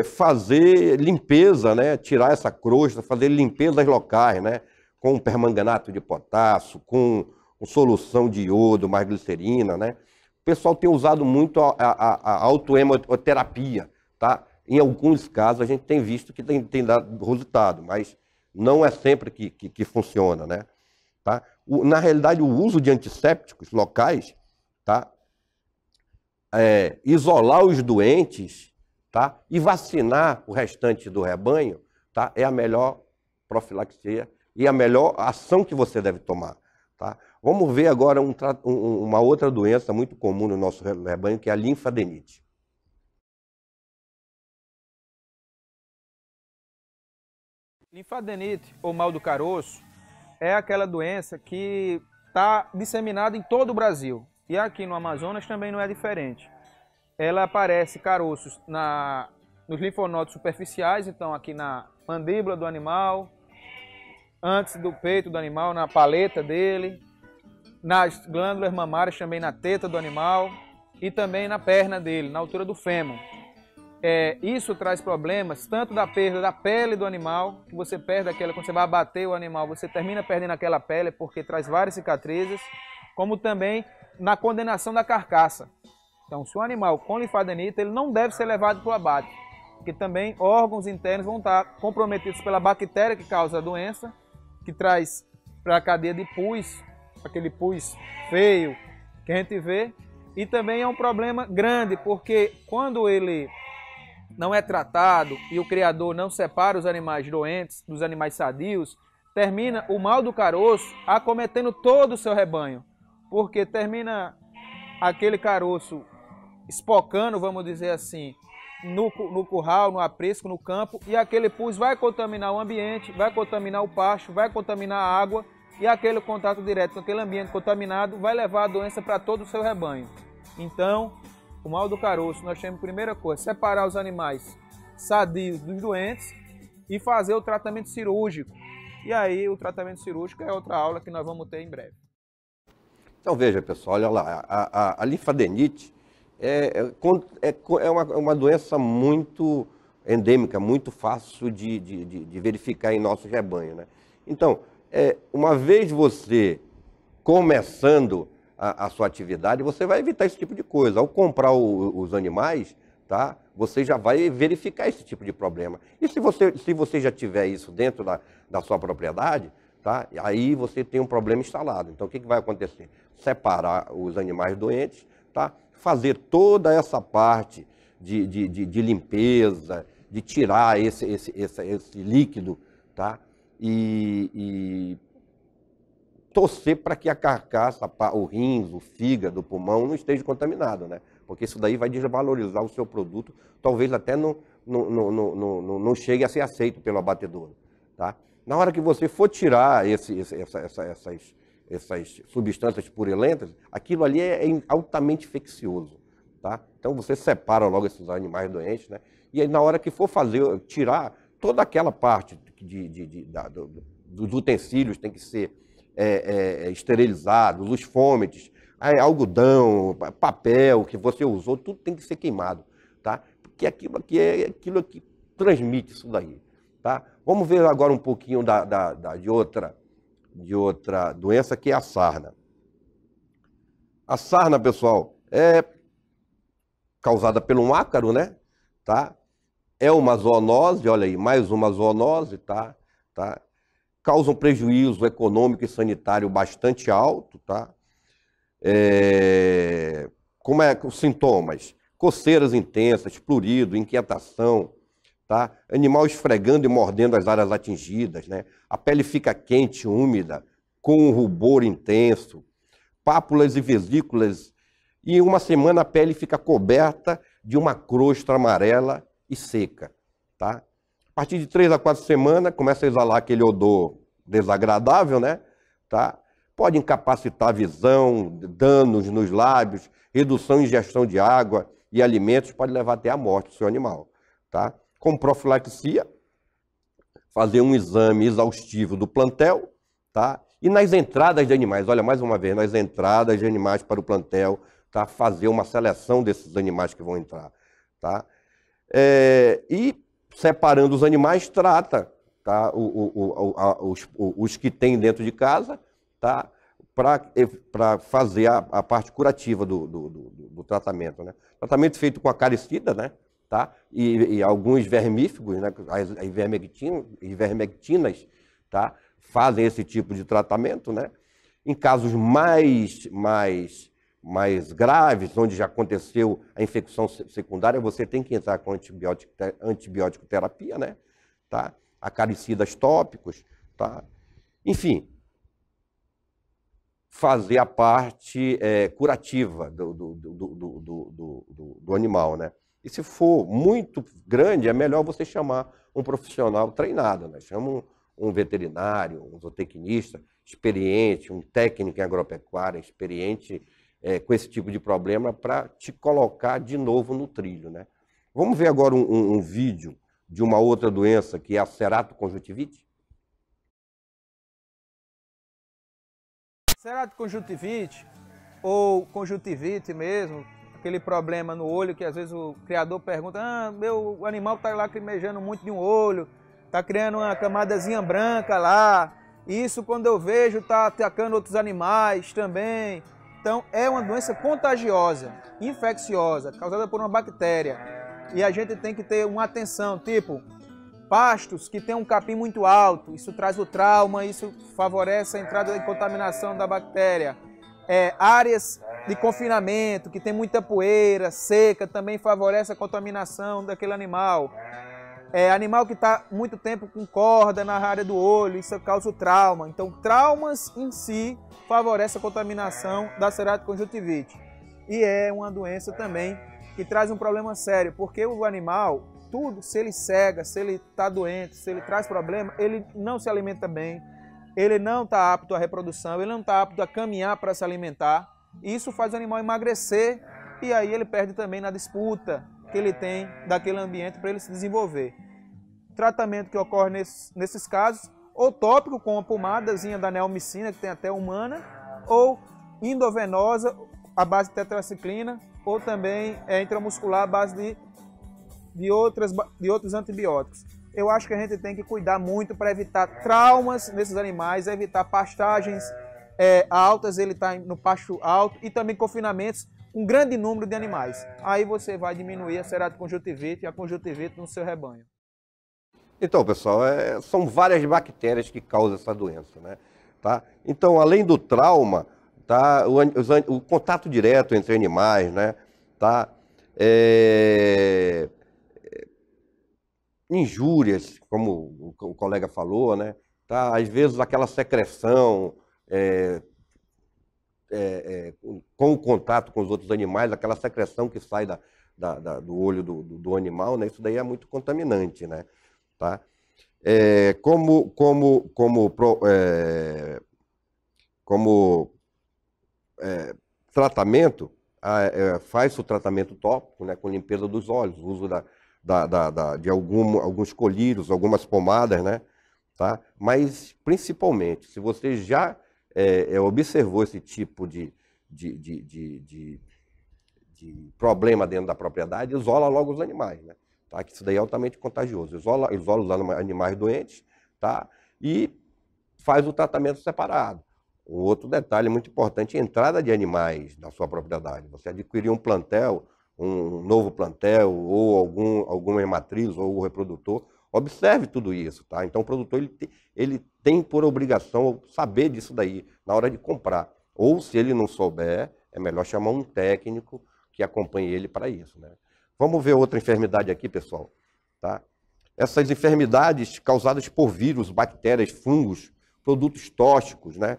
fazer limpeza, né? Tirar essa crosta, fazer limpezas locais, né? Com permanganato de potássio, com solução de iodo, mais glicerina, né? O pessoal tem usado muito a autohemoterapia, tá? Em alguns casos a gente tem visto que tem dado resultado, mas não é sempre que funciona, né? Tá? Na realidade, o uso de antissépticos locais, tá? Isolar os doentes, tá? E vacinar o restante do rebanho, tá? É a melhor profilaxia e a melhor ação que você deve tomar, tá? Vamos ver agora uma outra doença muito comum no nosso rebanho, que é a linfadenite. Linfadenite, ou mal do caroço, é aquela doença que está disseminada em todo o Brasil. E aqui no Amazonas também não é diferente. Ela aparece caroços nos linfonodos superficiais, então aqui na mandíbula do animal, antes do peito do animal, na paleta dele, nas glândulas mamárias, também na teta do animal e também na perna dele, na altura do fêmur. Isso traz problemas tanto da perda da pele do animal, que você perde aquela, quando você vai abater o animal, você termina perdendo aquela pele porque traz várias cicatrizes, como também na condenação da carcaça. Então, se o animal com linfadenite, ele não deve ser levado para o abate, porque também órgãos internos vão estar comprometidos pela bactéria que causa a doença, que traz para a cadeia de pus, aquele pus feio que a gente vê, e também é um problema grande, porque quando ele não é tratado e o criador não separa os animais doentes dos animais sadios, termina o mal do caroço acometendo todo o seu rebanho, porque termina aquele caroço espocando, vamos dizer assim, no curral, no aprisco, no campo, e aquele pus vai contaminar o ambiente, vai contaminar o pasto, vai contaminar a água, e aquele contato direto com aquele ambiente contaminado vai levar a doença para todo o seu rebanho. Então, o mal do caroço, nós temos, primeira coisa, separar os animais sadios dos doentes e fazer o tratamento cirúrgico. E aí, o tratamento cirúrgico é outra aula que nós vamos ter em breve. Então, veja, pessoal, olha lá, a linfadenite é uma doença muito endêmica, muito fácil de verificar em nosso rebanho, né? Então, uma vez você começando a sua atividade, você vai evitar esse tipo de coisa. Ao comprar os animais, tá, você já vai verificar esse tipo de problema. E se você já tiver isso dentro da sua propriedade, tá, aí você tem um problema instalado. Então, o que vai acontecer? Separar os animais doentes, tá, fazer toda essa parte de limpeza, de tirar esse líquido, tá, e torcer para que a carcaça, o rins, o fígado, o pulmão não esteja contaminado, né? Porque isso daí vai desvalorizar o seu produto, talvez até não chegue a ser aceito pelo abatedor, tá? Na hora que você for tirar essas substâncias purulentas, aquilo ali é altamente infeccioso, tá? Então você separa logo esses animais doentes, né? E aí na hora que for tirar toda aquela parte dos utensílios tem que ser esterilizados, os fometes, algodão, papel que você usou, tudo tem que ser queimado, tá? Porque aquilo aqui é aquilo que transmite isso daí, tá? Vamos ver agora um pouquinho de outra doença, que é a sarna. A sarna, pessoal, é causada por um ácaro, né? Tá? É uma zoonose, olha aí, mais uma zoonose, tá? Causa um prejuízo econômico e sanitário bastante alto, tá? Como é os sintomas? Coceiras intensas, prurido, inquietação, tá? Animal esfregando e mordendo as áreas atingidas, né? A pele fica quente, úmida, com um rubor intenso, pápulas e vesículas, e em uma semana a pele fica coberta de uma crosta amarela e seca, tá? A partir de 3 a 4 semanas, começa a exalar aquele odor desagradável, né? Tá? Pode incapacitar a visão, danos nos lábios, redução em ingestão de água e alimentos, pode levar até a morte do seu animal, tá? Com profilaxia, fazer um exame exaustivo do plantel, tá? E nas entradas de animais, olha, mais uma vez, nas entradas de animais para o plantel, tá? Fazer uma seleção desses animais que vão entrar, tá? E separando os animais, trata, tá? Os que tem dentro de casa, tá? Para fazer a parte curativa do tratamento, né? Tratamento feito com acaricida, né? Tá? E alguns vermífugos, né? As ivermectinas, tá? Fazem esse tipo de tratamento, né? Em casos mais graves, onde já aconteceu a infecção secundária, você tem que entrar com antibiótico terapia, né? Tá? Acaricidas tópicos, tá? Enfim, fazer a parte curativa do animal, né? E se for muito grande, é melhor você chamar um profissional treinado, né? Chama um veterinário, um zootecnista experiente, um técnico em agropecuária experiente com esse tipo de problema, para te colocar de novo no trilho, né? Vamos ver agora um vídeo de uma outra doença, que é a ceratoconjuntivite? Ceratoconjuntivite, ou conjuntivite mesmo, aquele problema no olho que às vezes o criador pergunta, meu animal está lacrimejando muito de um olho, está criando uma camadazinha branca lá, isso quando eu vejo está atacando outros animais também. Então é uma doença contagiosa, infecciosa, causada por uma bactéria. E a gente tem que ter uma atenção, tipo, pastos que tem um capim muito alto, isso traz o trauma, isso favorece a entrada de contaminação da bactéria. Áreas de confinamento, que tem muita poeira, seca, também favorece a contaminação daquele animal. Animal que está muito tempo com corda na área do olho, isso causa o trauma. Então, traumas em si favorecem a contaminação da ceratoconjuntivite. E é uma doença também que traz um problema sério, porque o animal, tudo, se ele cega, se ele está doente, se ele traz problema, ele não se alimenta bem, ele não está apto à reprodução, ele não está apto a caminhar para se alimentar. Isso faz o animal emagrecer e aí ele perde também na disputa que ele tem daquele ambiente para ele se desenvolver. Tratamento que ocorre nesses casos, ou tópico com a pomadazinha da neomicina, que tem até humana, ou endovenosa, à base de tetraciclina, ou também intramuscular à base de outros antibióticos. Eu acho que a gente tem que cuidar muito para evitar traumas nesses animais, evitar pastagens altas, ele está no pasto alto, e também confinamentos com um grande número de animais. Aí você vai diminuir a ceratoconjuntivite e a conjuntivite no seu rebanho. Então, pessoal, são várias bactérias que causam essa doença, né? Tá? Então, além do trauma, tá, o contato direto entre animais, né? Tá? Injúrias, como o colega falou, né? Tá? Às vezes aquela secreção com o contato com os outros animais, aquela secreção que sai do olho do animal, né? Isso daí é muito contaminante, né? Tá? Tratamento, faz o tratamento tópico, né, com limpeza dos olhos, uso de alguns colírios, algumas pomadas, né, tá? Mas, principalmente, se você já observou esse tipo de problema dentro da propriedade, isola logo os animais, né? Tá? Que isso daí é altamente contagioso. Isola os animais doentes, tá? E faz o tratamento separado. Um outro detalhe muito importante é a entrada de animais na sua propriedade. Você adquirir um plantel, um novo plantel, ou alguma matriz, ou o reprodutor, observe tudo isso, tá? Então o produtor ele tem por obrigação saber disso daí na hora de comprar. Ou se ele não souber, é melhor chamar um técnico que acompanhe ele para isso, né? Vamos ver outra enfermidade aqui, pessoal. Tá? Essas enfermidades causadas por vírus, bactérias, fungos, produtos tóxicos, né?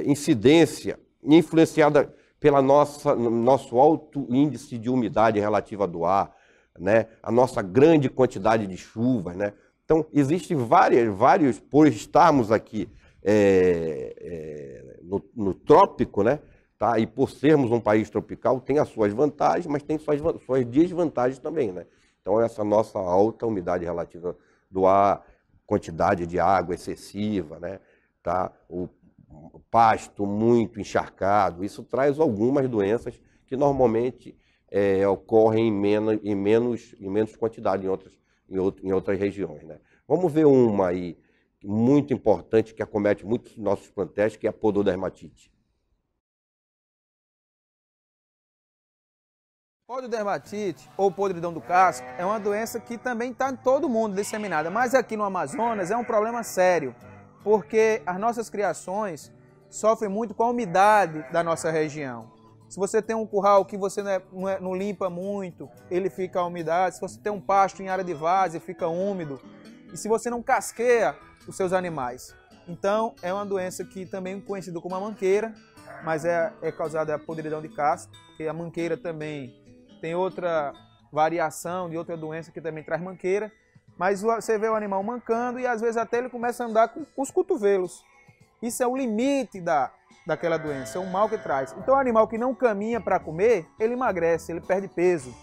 Incidência influenciada pela nosso alto índice de umidade relativa do ar, né? A nossa grande quantidade de chuvas, né? Então, existem vários, por estarmos aqui no trópico, né? Tá? E por sermos um país tropical, tem as suas vantagens, mas tem suas desvantagens também, né? Então, essa nossa alta umidade relativa do ar, quantidade de água excessiva, né? Tá? O pasto muito encharcado, isso traz algumas doenças que normalmente ocorrem em menos quantidade em outras regiões, né? Vamos ver uma aí muito importante que acomete muitos nossos plantéis, que é a pododermatite. Pododermatite, ou podridão do casco, é uma doença que também está em todo mundo disseminada, mas aqui no Amazonas é um problema sério, porque as nossas criações sofrem muito com a umidade da nossa região. Se você tem um curral que você não limpa muito, ele fica a umidade. Se você tem um pasto em área de várzea, fica úmido. E se você não casqueia os seus animais. Então, é uma doença que também é conhecida como a manqueira, mas é causada por podridão de casco, porque a manqueira também tem outra variação de outra doença que também traz manqueira. Mas você vê o animal mancando e às vezes até ele começa a andar com os cotovelos. Isso é o limite daquela doença, é um mal que traz. Então o animal que não caminha para comer, ele emagrece, ele perde peso.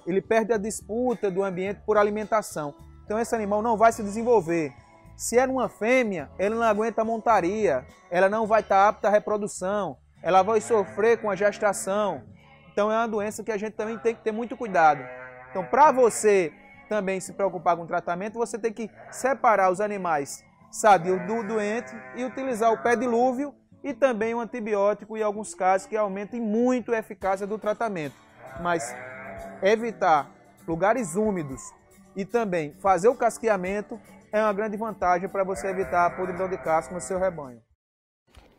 ele perde a disputa do ambiente por alimentação. Então esse animal não vai se desenvolver. Se é uma fêmea, ele não aguenta a montaria, ela não vai estar apta à reprodução, ela vai sofrer com a gestação. Então é uma doença que a gente também tem que ter muito cuidado. Então, para você também se preocupar com o tratamento, você tem que separar os animais sadios do doente e utilizar o pedilúvio e também um antibiótico em alguns casos que aumentem muito a eficácia do tratamento. Mas evitar lugares úmidos e também fazer o casqueamento é uma grande vantagem para você evitar a podridão de casco no seu rebanho.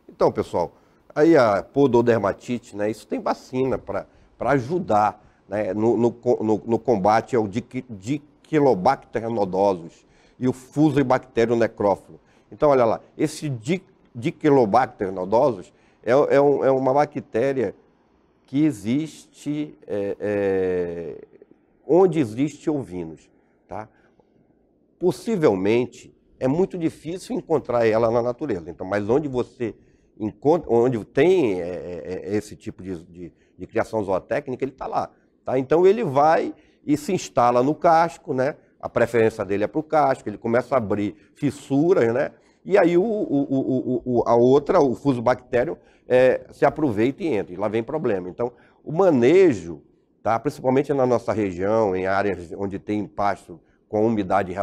Então, pessoal, aí a pododermatite, né, isso tem vacina para ajudar, né, no combate ao Diquilobacter nodosus e o Fusobacterium necrófilo. Então, olha lá, esse Diquilobacter nodosus é uma bactéria que existe onde existe ovinos, tá? Possivelmente, é muito difícil encontrar ela na natureza. Então, mas onde você encontra, onde tem esse tipo de criação zootécnica, ele está lá. Tá? Então, ele vai e se instala no casco, né? A preferência dele é para o casco, ele começa a abrir fissuras, né? E aí o Fusobacterium se aproveita e entra, e lá vem problema. Então, o manejo, tá? Principalmente na nossa região, em áreas onde tem pasto com umidade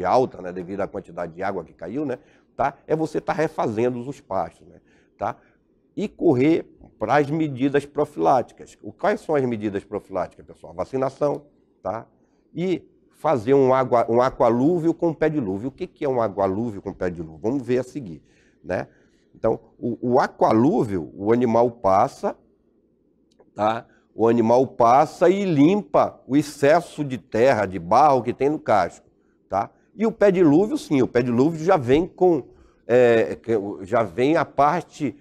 alta, né, devido à quantidade de água que caiu, né, tá? É você estar refazendo os pastos, né, tá? E correr para as medidas profiláticas. Quais são as medidas profiláticas, pessoal? Vacinação, tá? E fazer um aqualúvio com pedilúvio. O que é um aqualúvio com pedilúvio? Vamos ver a seguir, né? Então, o aqualúvio, o animal passa, tá? O animal passa e limpa o excesso de terra, de barro que tem no casco, tá? E o pedilúvio, sim, o pedilúvio já vem já vem a parte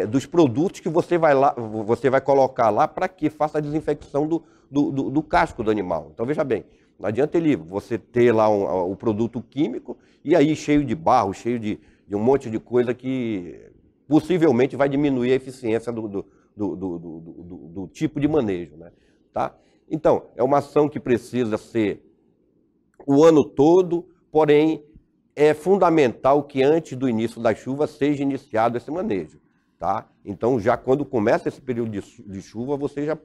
dos produtos que você vai colocar lá para que faça a desinfecção do casco do animal. Então, veja bem, não adianta você ter lá o produto químico e aí cheio de barro, cheio de um monte de coisa que possivelmente vai diminuir a eficiência do tipo de manejo, né? Tá? Então, é uma ação que precisa ser o ano todo, porém, é fundamental que antes do início da chuva seja iniciado esse manejo, tá? Então, já quando começa esse período de chuva, você já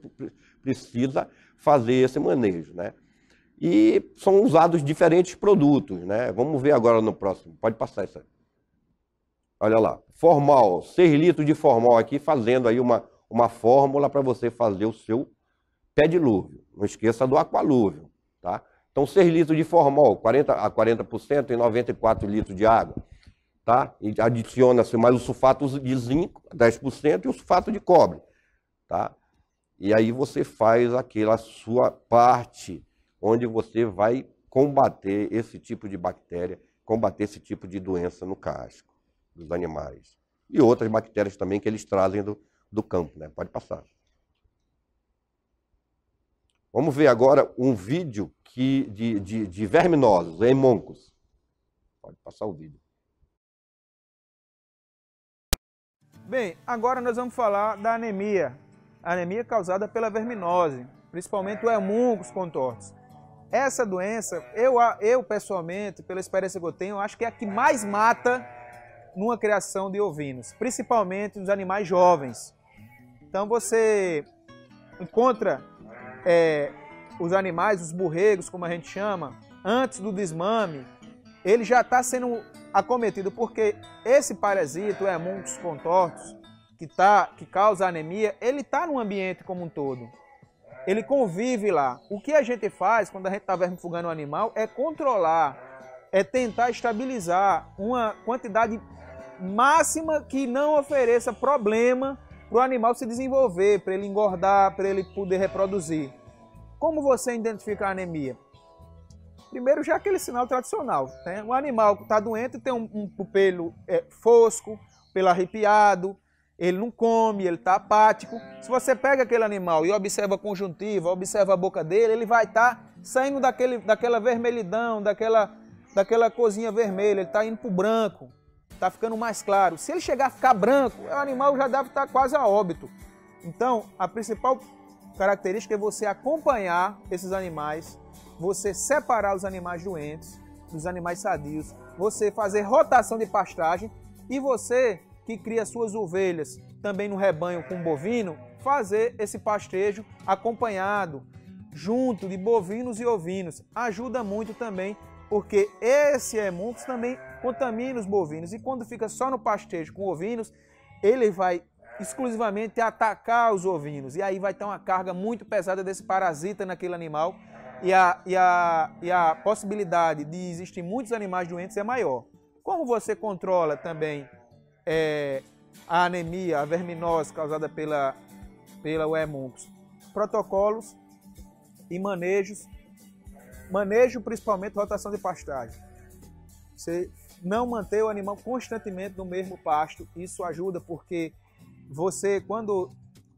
precisa fazer esse manejo, né? E são usados diferentes produtos, né? Vamos ver agora no próximo. Pode passar isso aí. Olha lá, formal, 6 litros de formal aqui, fazendo aí uma fórmula para você fazer o seu pedilúvio. Não esqueça do aqualúvio, tá? Então, 6 litros de formal, 40% e 94 litros de água, tá? E adiciona-se mais o sulfato de zinco, 10%, e o sulfato de cobre, tá? E aí você faz aquela sua parte, onde você vai combater esse tipo de bactéria, combater esse tipo de doença no casco dos animais. E outras bactérias também que eles trazem do campo, né? Pode passar. Vamos ver agora um vídeo de verminosos, hemoncos. Pode passar o vídeo. Bem, agora nós vamos falar da anemia. A anemia causada pela verminose, principalmente o hemoncos contortos. Essa doença, eu pessoalmente, pela experiência que eu tenho, acho que é a que mais mata numa criação de ovinos, principalmente nos animais jovens. Então você encontra os animais, os borregos, como a gente chama, antes do desmame, ele já está sendo acometido, porque esse parasita, o hemoncos contortos, que causa anemia, ele está no ambiente como um todo. Ele convive lá. O que a gente faz quando a gente está vermifugando o animal é controlar, é tentar estabilizar uma quantidade máxima que não ofereça problema para o animal se desenvolver, para ele engordar, para ele poder reproduzir. Como você identifica a anemia? Primeiro, já aquele sinal tradicional, né? O animal que está doente tem um pelo fosco, pelo arrepiado, ele não come, ele está apático. Se você pega aquele animal e observa a conjuntiva, observa a boca dele, ele vai estar saindo daquela vermelhidão, daquela cozinha vermelha, ele está indo para o branco, está ficando mais claro. Se ele chegar a ficar branco, o animal já deve estar quase a óbito. Então, a principal característica é você acompanhar esses animais, você separar os animais doentes dos animais sadios, você fazer rotação de pastagem e você que cria suas ovelhas também no rebanho com bovino, fazer esse pastejo acompanhado, junto de bovinos e ovinos. Ajuda muito também, porque esse Haemonchus também contamina os bovinos. E quando fica só no pastejo com ovinos, ele vai exclusivamente atacar os ovinos. E aí vai ter uma carga muito pesada desse parasita naquele animal. E a possibilidade de existir muitos animais doentes é maior. Como você controla também a anemia, a verminose causada pela Haemonchus? Protocolos e manejos. Manejo principalmente rotação de pastagem. Você não manter o animal constantemente no mesmo pasto, isso ajuda porque você, quando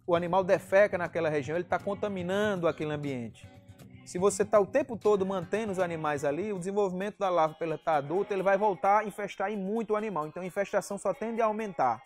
o animal defeca naquela região, ele está contaminando aquele ambiente. Se você está o tempo todo mantendo os animais ali, o desenvolvimento da larva pela estar adulta, ele vai voltar a infestar muito o animal. Então a infestação só tende a aumentar.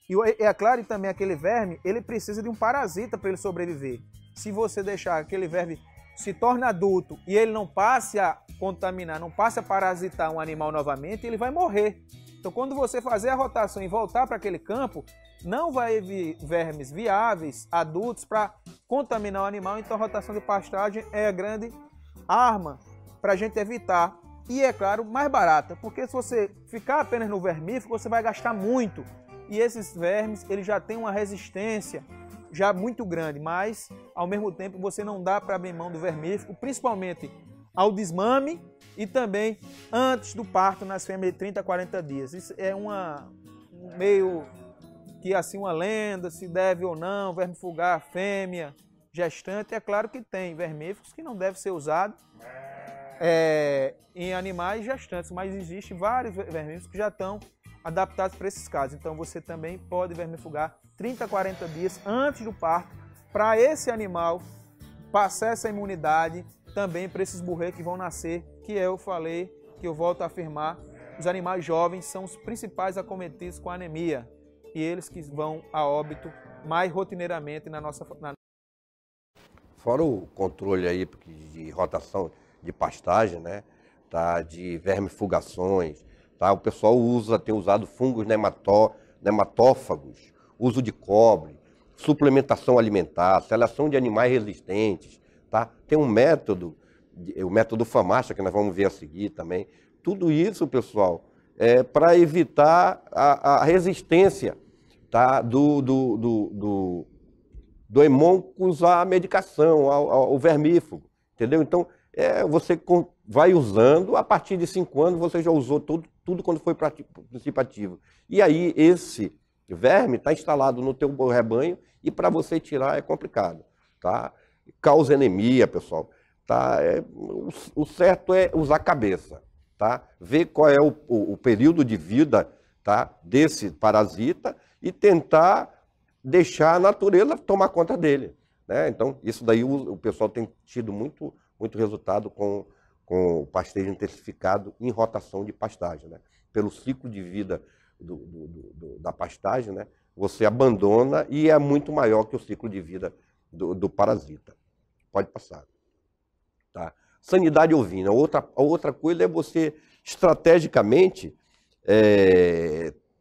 E é claro, também aquele verme, ele precisa de um parasita para ele sobreviver. Se você deixar aquele verme se torne adulto e ele não passe a contaminar, não passe a parasitar um animal novamente, ele vai morrer. Então quando você fazer a rotação e voltar para aquele campo, não vai vir vermes viáveis, adultos, para contaminar o animal. Então a rotação de pastagem é a grande arma para a gente evitar. E é claro, mais barata, porque se você ficar apenas no vermífugo, você vai gastar muito. E esses vermes, eles já têm uma resistência já muito grande, mas ao mesmo tempo você não dá para abrir mão do vermífugo, principalmente ao desmame e também antes do parto nas fêmeas de 30 a 40 dias. Isso é meio que assim uma lenda, se deve ou não vermifugar a fêmea gestante. É claro que tem vermífugos que não devem ser usados em animais gestantes, mas existem vários vermífugos que já estão adaptados para esses casos. Então você também pode vermifugar 30 a 40 dias antes do parto, para esse animal passar essa imunidade também para esses burreiros que vão nascer, que eu falei, que eu volto a afirmar, os animais jovens são os principais acometidos com anemia e eles que vão a óbito mais rotineiramente na nossa... Fora o controle aí de rotação de pastagem, né, tá, de vermifugações, tá, o pessoal tem usado fungos nematófagos, uso de cobre, suplementação alimentar, seleção de animais resistentes, tá? Tem um método, o método FAMACHA, que nós vamos ver a seguir também. Tudo isso, pessoal, é para evitar a resistência, tá? do Haemonchus à medicação, ao vermífugo, entendeu? Então, você vai usando, a partir de 5 anos você já usou tudo quando foi princípio ativo. E aí esse verme está instalado no teu rebanho e para você tirar é complicado, tá? Causa anemia, pessoal, tá? O certo é usar a cabeça, tá? Ver qual é o período de vida, tá, desse parasita e tentar deixar a natureza tomar conta dele, né? Então, isso daí o pessoal tem tido muito resultado com o pastejo intensificado em rotação de pastagem, né? Pelo ciclo de vida da pastagem, né? Você abandona e é muito maior que o ciclo de vida do parasita. Pode passar. Tá? Sanidade ovina. Outra coisa é você, estrategicamente,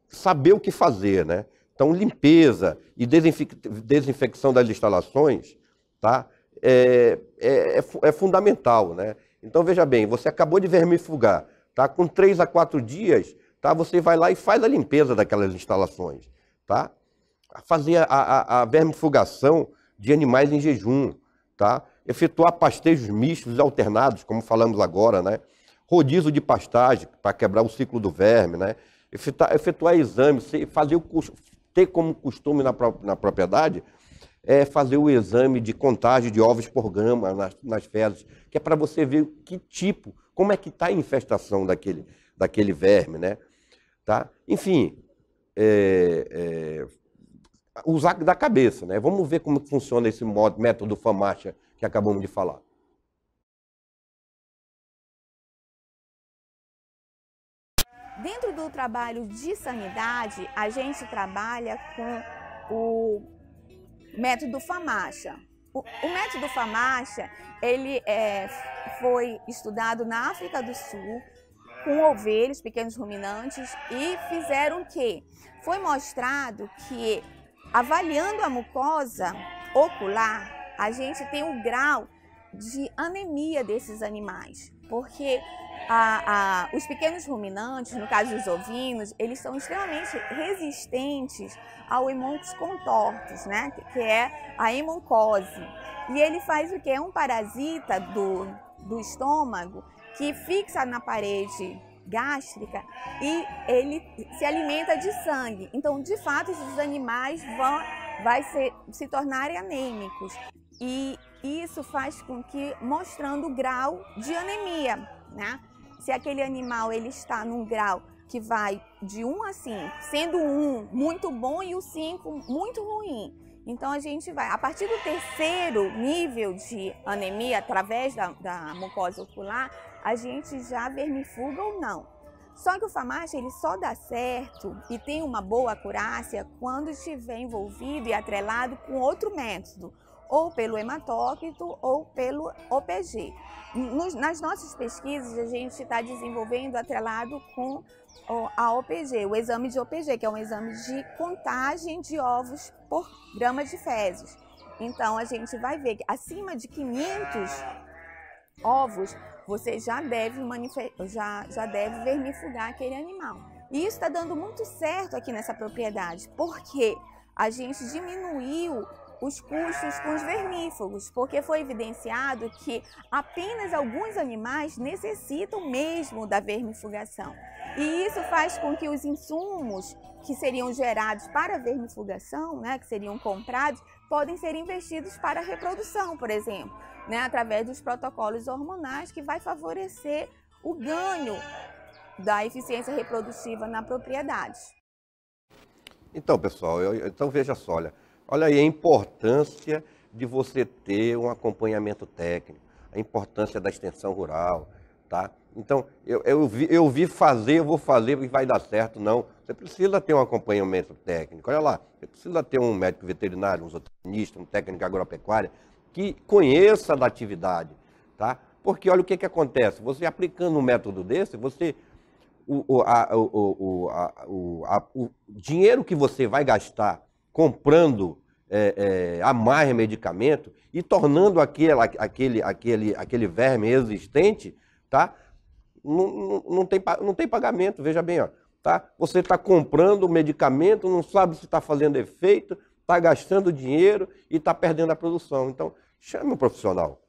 saber o que fazer, né? Então, limpeza e desinfecção das instalações, tá? É fundamental, né? Então, veja bem, você acabou de vermifugar, tá? Com 3 a 4 dias, tá? Você vai lá e faz a limpeza daquelas instalações, tá? Fazer a vermifugação de animais em jejum, tá? Efetuar pastejos mistos e alternados, como falamos agora, né? Rodízio de pastagem para quebrar o ciclo do verme, né? Efetuar exames, ter como costume na propriedade fazer o exame de contagem de ovos por grama nas fezes, que é para você ver que tipo, como é que está a infestação daquele verme, né? Tá? Enfim, usar da cabeça, né? Vamos ver como funciona esse método FAMACHA que acabamos de falar. Dentro do trabalho de sanidade, a gente trabalha com o método FAMACHA. O método FAMACHA, ele foi estudado na África do Sul, com ovelhas, pequenos ruminantes, e fizeram o quê? Foi mostrado que, avaliando a mucosa ocular, a gente tem um grau de anemia desses animais, porque os pequenos ruminantes, no caso dos ovinos, eles são extremamente resistentes ao Haemoncus contortus, né? Que é a hemoncose. E ele faz o que? É um parasita do estômago que fixa na parede gástrica e ele se alimenta de sangue. Então, de fato, esses animais vão se tornarem anêmicos. E isso faz com que, mostrando o grau de anemia, né? Se aquele animal ele está num grau que vai de 1 a 5, sendo o 1 muito bom e o 5 muito ruim. Então a gente vai, a partir do terceiro nível de anemia, através da mucosa ocular, a gente já vermifuga ou não. Só que o FAMACHA ele só dá certo e tem uma boa acurácia quando estiver envolvido e atrelado com outro método, ou pelo hematócrito ou pelo OPG. Nas nossas pesquisas, a gente está desenvolvendo atrelado com a OPG, o exame de OPG, que é um exame de contagem de ovos por grama de fezes. Então, a gente vai ver que acima de 500 ovos, você já deve vermifugar aquele animal. E isso está dando muito certo aqui nessa propriedade, porque a gente diminuiu os custos com os vermífugos, porque foi evidenciado que apenas alguns animais necessitam mesmo da vermifugação. E isso faz com que os insumos que seriam gerados para a vermifugação, né, que seriam comprados, podem ser investidos para a reprodução, por exemplo, né, através dos protocolos hormonais, que vai favorecer o ganho da eficiência reprodutiva na propriedade. Então, pessoal, então veja só, olha aí a importância de você ter um acompanhamento técnico, a importância da extensão rural, tá? Então, eu vi fazer, eu vou fazer e vai dar certo, não. Você precisa ter um acompanhamento técnico, olha lá, você precisa ter um médico veterinário, um zootecnista, um técnico agropecuário que conheça da atividade, tá? Porque olha o que acontece, você aplicando um método desse, você... O dinheiro que você vai gastar comprando a mais medicamento e tornando aquele verme resistente, tá? Não tem pagamento, veja bem, ó, tá? Você está comprando o medicamento, não sabe se está fazendo efeito, está gastando dinheiro e está perdendo a produção. Então, chame um profissional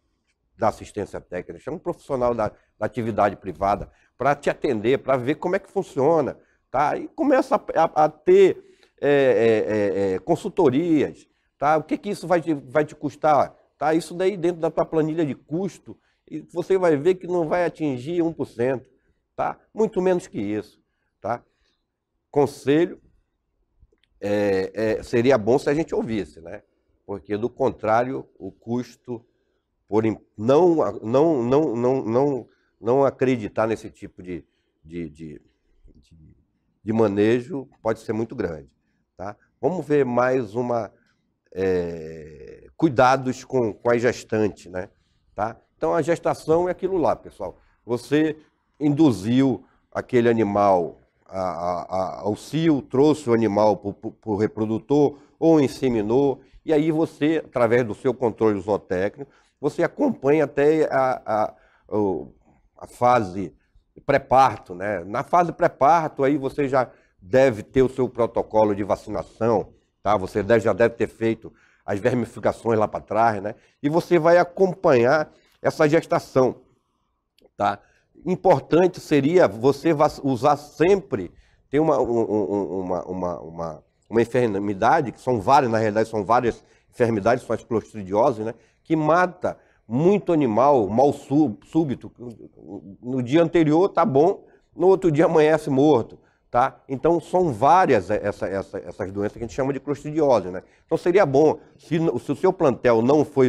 da assistência técnica, chame um profissional da atividade privada para te atender, para ver como é que funciona, tá? E começa a ter consultorias, tá? O que isso vai te custar, tá? Isso daí dentro da tua planilha de custo, e você vai ver que não vai atingir 1%, tá? Muito menos que isso, tá? Conselho, seria bom se a gente ouvisse, né? Porque do contrário, o custo por não acreditar nesse tipo de manejo pode ser muito grande, tá? Vamos ver mais cuidados com a gestante, né? Tá? Então a gestação é aquilo lá, pessoal. Você induziu aquele animal ao cio, trouxe o animal para o reprodutor ou inseminou, e aí você, através do seu controle zootécnico, você acompanha até a fase pré-parto, né? Na fase pré-parto, aí você já deve ter o seu protocolo de vacinação, tá? Você já deve ter feito as vermificações lá para trás, né? E você vai acompanhar essa gestação, tá? Importante seria você usar sempre, tem uma enfermidade, que são várias, na realidade são várias enfermidades, são as clostridioses, né? Que mata muito animal, mal súbito. No dia anterior tá bom, no outro dia amanhece morto, tá? Então são várias essas doenças que a gente chama de clostridiose, né? Então seria bom, se o seu plantel não foi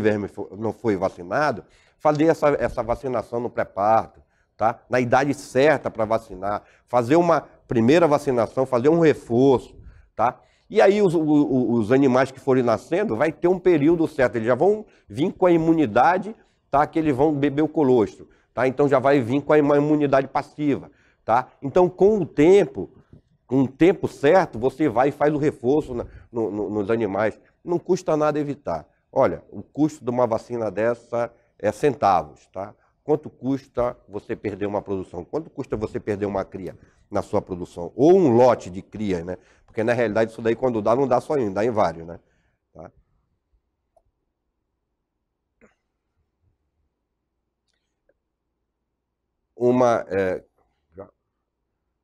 vacinado, fazer essa vacinação no pré-parto, tá? Na idade certa para vacinar, fazer uma primeira vacinação, fazer um reforço, tá? E aí os animais que forem nascendo vai ter um período certo, eles já vão vir com a imunidade, tá? Que eles vão beber o colostro, tá? Então já vai vir com uma imunidade passiva, tá? Então com o tempo certo, você vai e faz o reforço nos animais. Não custa nada evitar. Olha, o custo de uma vacina dessa é centavos, tá? Quanto custa você perder uma produção? Quanto custa você perder uma cria na sua produção? Ou um lote de cria, né? Porque na realidade isso daí quando dá, não dá só em um, dá em vários, né? Tá?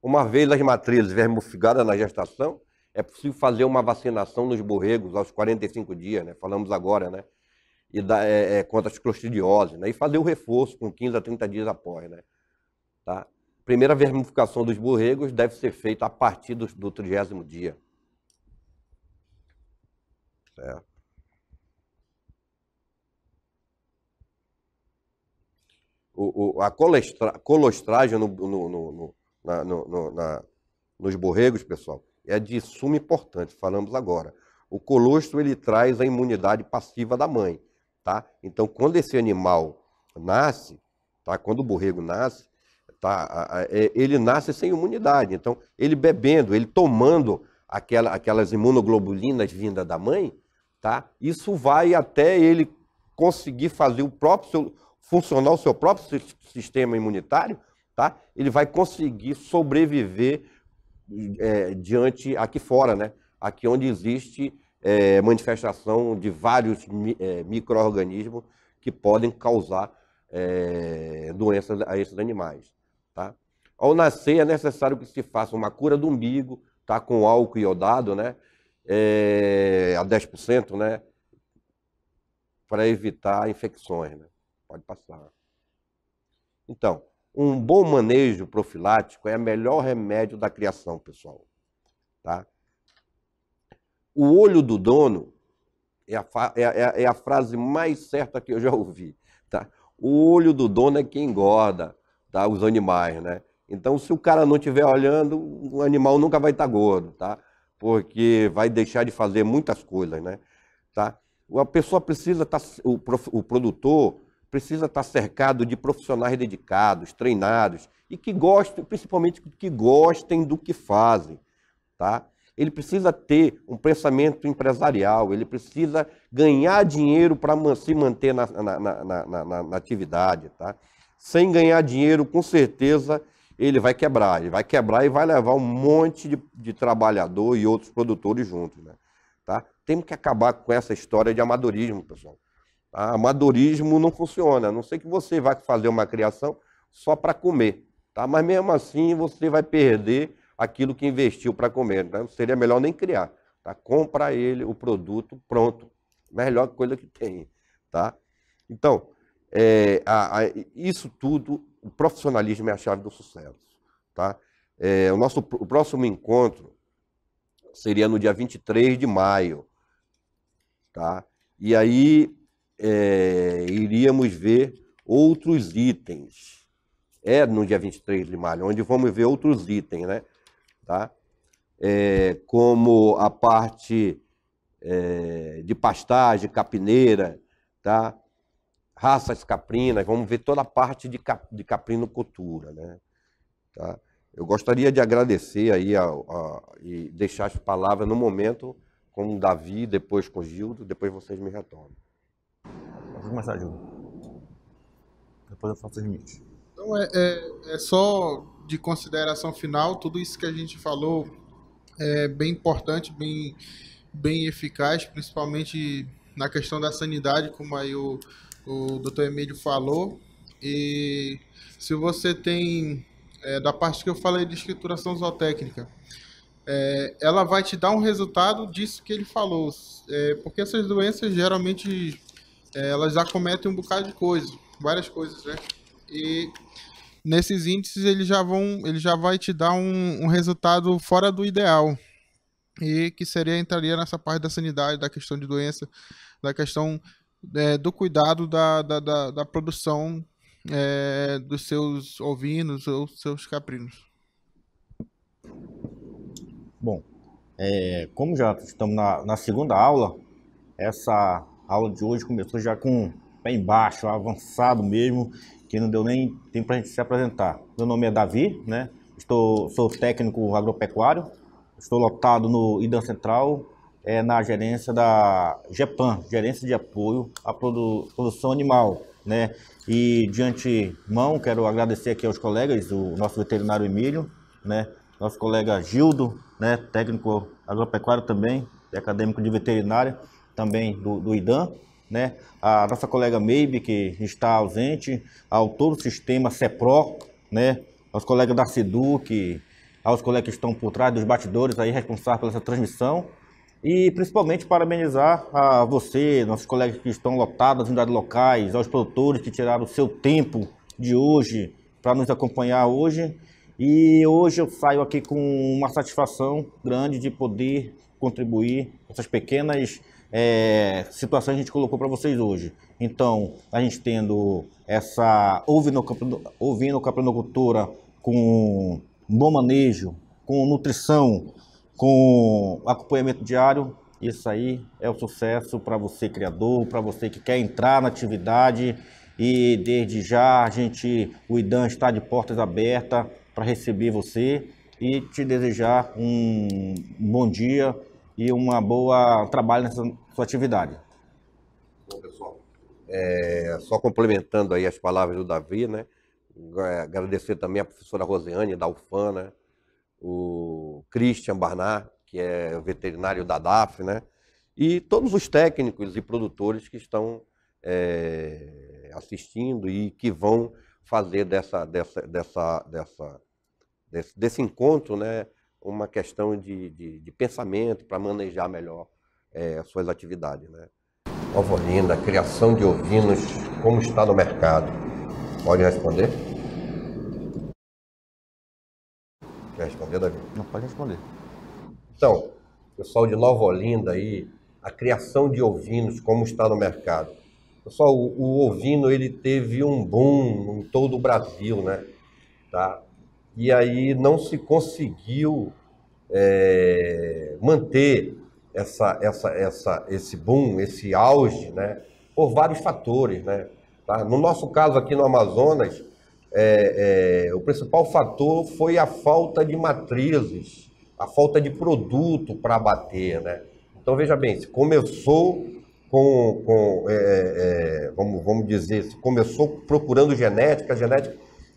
Uma vez as matrizes vermifugadas na gestação, é possível fazer uma vacinação nos borregos aos 45 dias, né? Falamos agora, né? E contra as clostridiose, né? E fazer o reforço com 15 a 30 dias após, né? Tá? Primeira vermifugação dos borregos deve ser feita a partir do 30º dia. Certo? A colostragem nos borregos, pessoal, é de suma importância, falamos agora. O colostro, ele traz a imunidade passiva da mãe, tá? Então, quando esse animal nasce, tá? Quando o borrego nasce, tá? Ele nasce sem imunidade. Então, ele bebendo, ele tomando aquelas imunoglobulinas vindas da mãe, tá? Isso vai até ele conseguir fazer funcionar o seu próprio sistema imunitário, tá? Ele vai conseguir sobreviver diante aqui fora, né? Aqui onde existe manifestação de vários micro-organismos que podem causar doenças a esses animais, tá? Ao nascer é necessário que se faça uma cura do umbigo, tá? Com álcool iodado, né? A 10%, né? Para evitar infecções, né? Pode passar. Então, um bom manejo profilático é o melhor remédio da criação, pessoal. Tá? O olho do dono é a frase mais certa que eu já ouvi. Tá? O olho do dono é quem engorda, tá? Os animais, né? Então, se o cara não estiver olhando, o animal nunca vai estar gordo, tá? Porque vai deixar de fazer muitas coisas, né? Tá? A pessoa precisa estar, o produtor precisa estar cercado de profissionais dedicados, treinados, e que gostem, principalmente que gostem do que fazem, tá? Ele precisa ter um pensamento empresarial, ele precisa ganhar dinheiro para se manter na atividade, tá? Sem ganhar dinheiro, com certeza, ele vai quebrar e vai levar um monte de trabalhador e outros produtores juntos, né? Tá? Temos que acabar com essa história de amadorismo, pessoal. Tá? Amadorismo não funciona, a não ser que você vá fazer uma criação só para comer, tá? Mas mesmo assim você vai perder aquilo que investiu para comer, então seria melhor nem criar, tá? Compra ele o produto pronto, melhor coisa que tem, tá? Então, isso tudo, o profissionalismo é a chave do sucesso, tá? O próximo encontro seria no dia 23 de maio, tá? E aí iríamos ver outros itens. No dia 23 de maio, onde vamos ver outros itens, né? Tá? Como a parte de pastagem, capineira, tá? Raças caprinas, vamos ver toda a parte de caprinocultura, né? Tá? Eu gostaria de agradecer aí e deixar as palavras no momento com o Davi, depois com o Gildo, depois vocês me retornam. Vou começar, Gildo. Depois eu faço os limites. Então, só de consideração final, tudo isso que a gente falou é bem importante, bem eficaz, principalmente na questão da sanidade, como aí o Dr. Emílio falou. E se você tem, da parte que eu falei de escrituração zootécnica, ela vai te dar um resultado disso que ele falou, porque essas doenças geralmente elas acometem um bocado de coisa, várias coisas, né? E nesses índices ele já vai te dar um resultado fora do ideal, e que entraria nessa parte da sanidade, da questão de doença, da questão do cuidado da produção dos seus ovinos ou seus caprinos. Bom, Como já estamos na segunda aula, essa aula de hoje começou já com o pé embaixo, avançado mesmo, que não deu nem tempo para a gente se apresentar. Meu nome é Davi, né? Sou técnico agropecuário, estou lotado no IDAN Central, na gerência da GEPAN, Gerência de Apoio à Produção Animal, né? E de antemão quero agradecer aqui aos colegas, o nosso veterinário Emílio, né? Nosso colega Gildo, né? Técnico agropecuário também, acadêmico de veterinária, também do IDAN, né? A nossa colega Maybe, que está ausente, ao todo o sistema CEPRO, né? Aos colegas da SEDUC, aos colegas que estão por trás dos bastidores aí responsáveis pela essa transmissão. E principalmente parabenizar a você, nossos colegas que estão lotados nas unidades locais, aos produtores que tiraram o seu tempo de hoje para nos acompanhar hoje. E hoje eu saio aqui com uma satisfação grande de poder contribuir com essas pequenas situações que a gente colocou para vocês hoje. Então, a gente tendo essa ovinocaprinocultura com bom manejo, com nutrição, com acompanhamento diário, isso aí é o sucesso para você criador, para você que quer entrar na atividade. E desde já o IDAN está de portas abertas para receber você e te desejar um bom dia e uma boa trabalho nessa sua atividade. Bom, pessoal, só complementando aí as palavras do Davi, né? Agradecer também a professora Rosiane da UFAM, né? O Christian Barnard, que é veterinário da DAF, né? E todos os técnicos e produtores que estão assistindo e que vão fazer desse encontro, né, uma questão de pensamento para manejar melhor as suas atividades, né? Nova Olinda, criação de ovinos, como está no mercado? Pode responder? Quer responder, Davi? Não, pode responder. Então, pessoal de Nova Olinda aí, a criação de ovinos, como está no mercado? Pessoal, o ovino ele teve um boom em todo o Brasil, né? Tá? E aí não se conseguiu manter esse boom, esse auge, né? Por vários fatores, né? Tá? No nosso caso aqui no Amazonas, o principal fator foi a falta de matrizes, a falta de produto para abater, né? Então, veja bem, se começou vamos dizer, se começou procurando genética,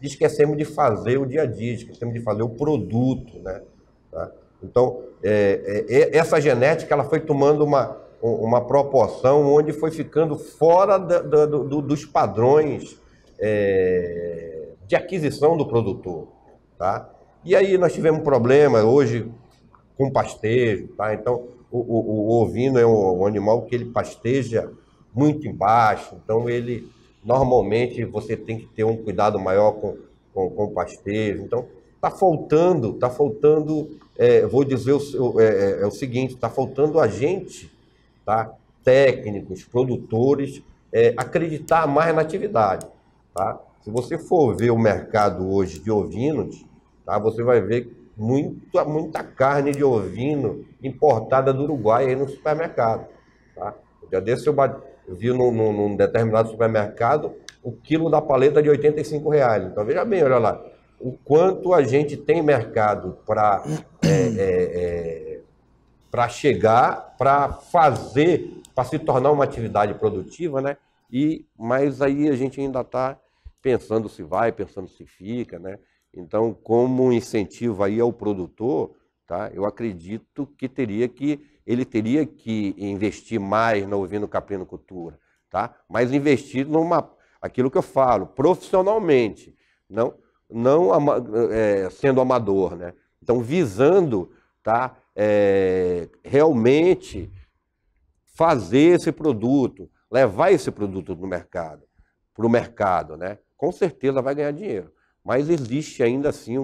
e esquecemos de fazer o dia a dia, esquecemos de fazer o produto, né? Tá? Então, essa genética ela foi tomando uma proporção onde foi ficando fora dos padrões de aquisição do produtor, tá? E aí nós tivemos um problema hoje com pastejo, tá? Então, o ovino é um animal que ele pasteja muito embaixo, então ele, normalmente, você tem que ter um cuidado maior com o pastejo. Então, está faltando, vou dizer o seguinte, está faltando a gente, tá? Técnicos, produtores, acreditar mais na atividade, tá? Se você for ver o mercado hoje de ovinos, tá? Você vai ver muita carne de ovino importada do Uruguai aí no supermercado, tá? Um dia desse eu vi num determinado supermercado o quilo da paleta de R$85. Então veja bem, olha lá, o quanto a gente tem mercado para chegar, para fazer, para se tornar uma atividade produtiva, né? Mas aí a gente ainda está pensando se vai, pensando se fica, né? Então, como incentivo aí ao produtor, tá? Eu acredito que ele teria que investir mais na ovinocaprinocultura, tá? Mas investir aquilo que eu falo, profissionalmente, não sendo amador, né? Então, visando, tá? Realmente fazer esse produto, levar esse produto para o mercado, né? Com certeza vai ganhar dinheiro. Mas existe ainda assim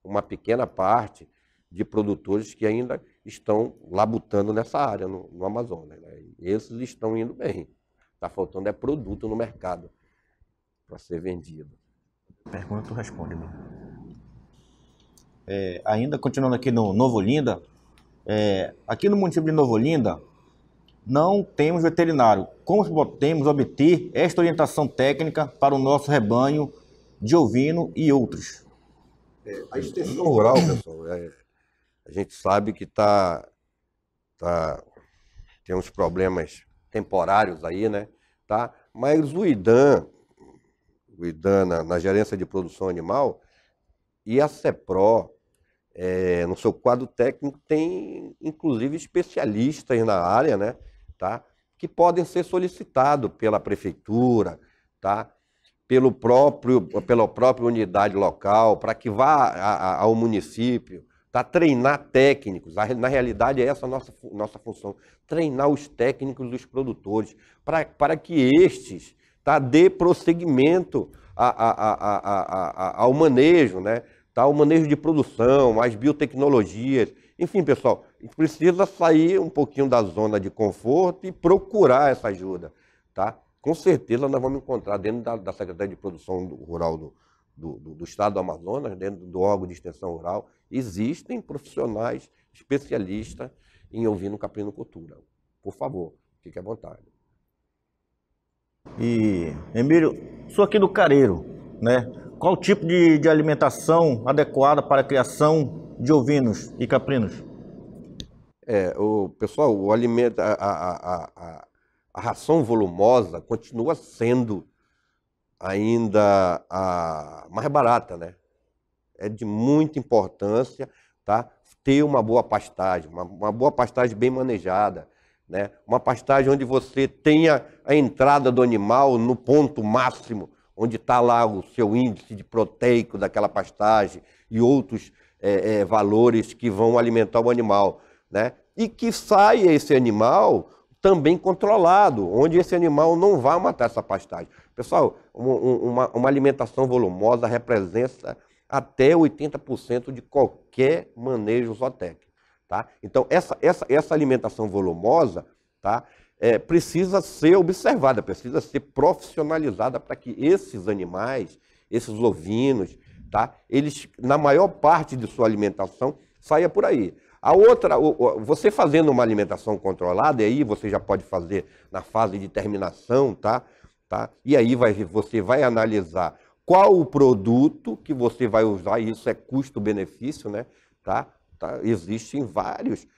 uma pequena parte de produtores que ainda estão labutando nessa área no Amazonas, né? E esses estão indo bem. Está faltando produto no mercado para ser vendido. Pergunta, tu responde, meu. Ainda continuando aqui no Nova Olinda, Aqui no município de Nova Olinda, não temos veterinário. Como podemos obter esta orientação técnica para o nosso rebanho de ovino e outros? A extensão rural, pessoal, a gente sabe que tem uns problemas temporários aí, né? Tá? Mas o IDAM na gerência de produção animal, e a CEPRO, no seu quadro técnico, tem inclusive especialistas na área, né? Tá? Que podem ser solicitados pela prefeitura, tá? Pela própria unidade local, para que vá ao município, tá? Treinar técnicos. Na realidade, essa é a nossa função, treinar os técnicos dos produtores, para que estes, tá? Dê prosseguimento ao manejo, né? Tá? O manejo de produção, as biotecnologias. Enfim, pessoal, a gente precisa sair um pouquinho da zona de conforto e procurar essa ajuda, tá? Com certeza nós vamos encontrar dentro da Secretaria de Produção Rural do Estado do Amazonas, dentro do órgão de extensão rural, existem profissionais especialistas em ovino caprinocultura. Por favor, fique à vontade. E, Emílio, sou aqui do Careiro, né? Qual o tipo de alimentação adequada para a criação de ovinos e caprinos? Pessoal, o alimento, a ração volumosa continua sendo ainda a mais barata, né? É de muita importância, tá? Ter uma boa pastagem, uma boa pastagem bem manejada, né? Uma pastagem onde você tenha a entrada do animal no ponto máximo, onde está lá o seu índice de proteico daquela pastagem e outros valores que vão alimentar o animal, né? E que saia esse animal também controlado, onde esse animal não vai matar essa pastagem. Pessoal, uma alimentação volumosa representa até 80% de qualquer manejo zootécnico, tá? Então, essa alimentação volumosa, tá? Precisa ser observada, precisa ser profissionalizada para que esses animais, esses ovinos, tá? Eles, na maior parte de sua alimentação, saia por aí. A outra, você fazendo uma alimentação controlada, e aí você já pode fazer na fase de terminação, tá? E aí você vai analisar qual o produto que você vai usar, e isso é custo-benefício, né? Tá? Existem várias,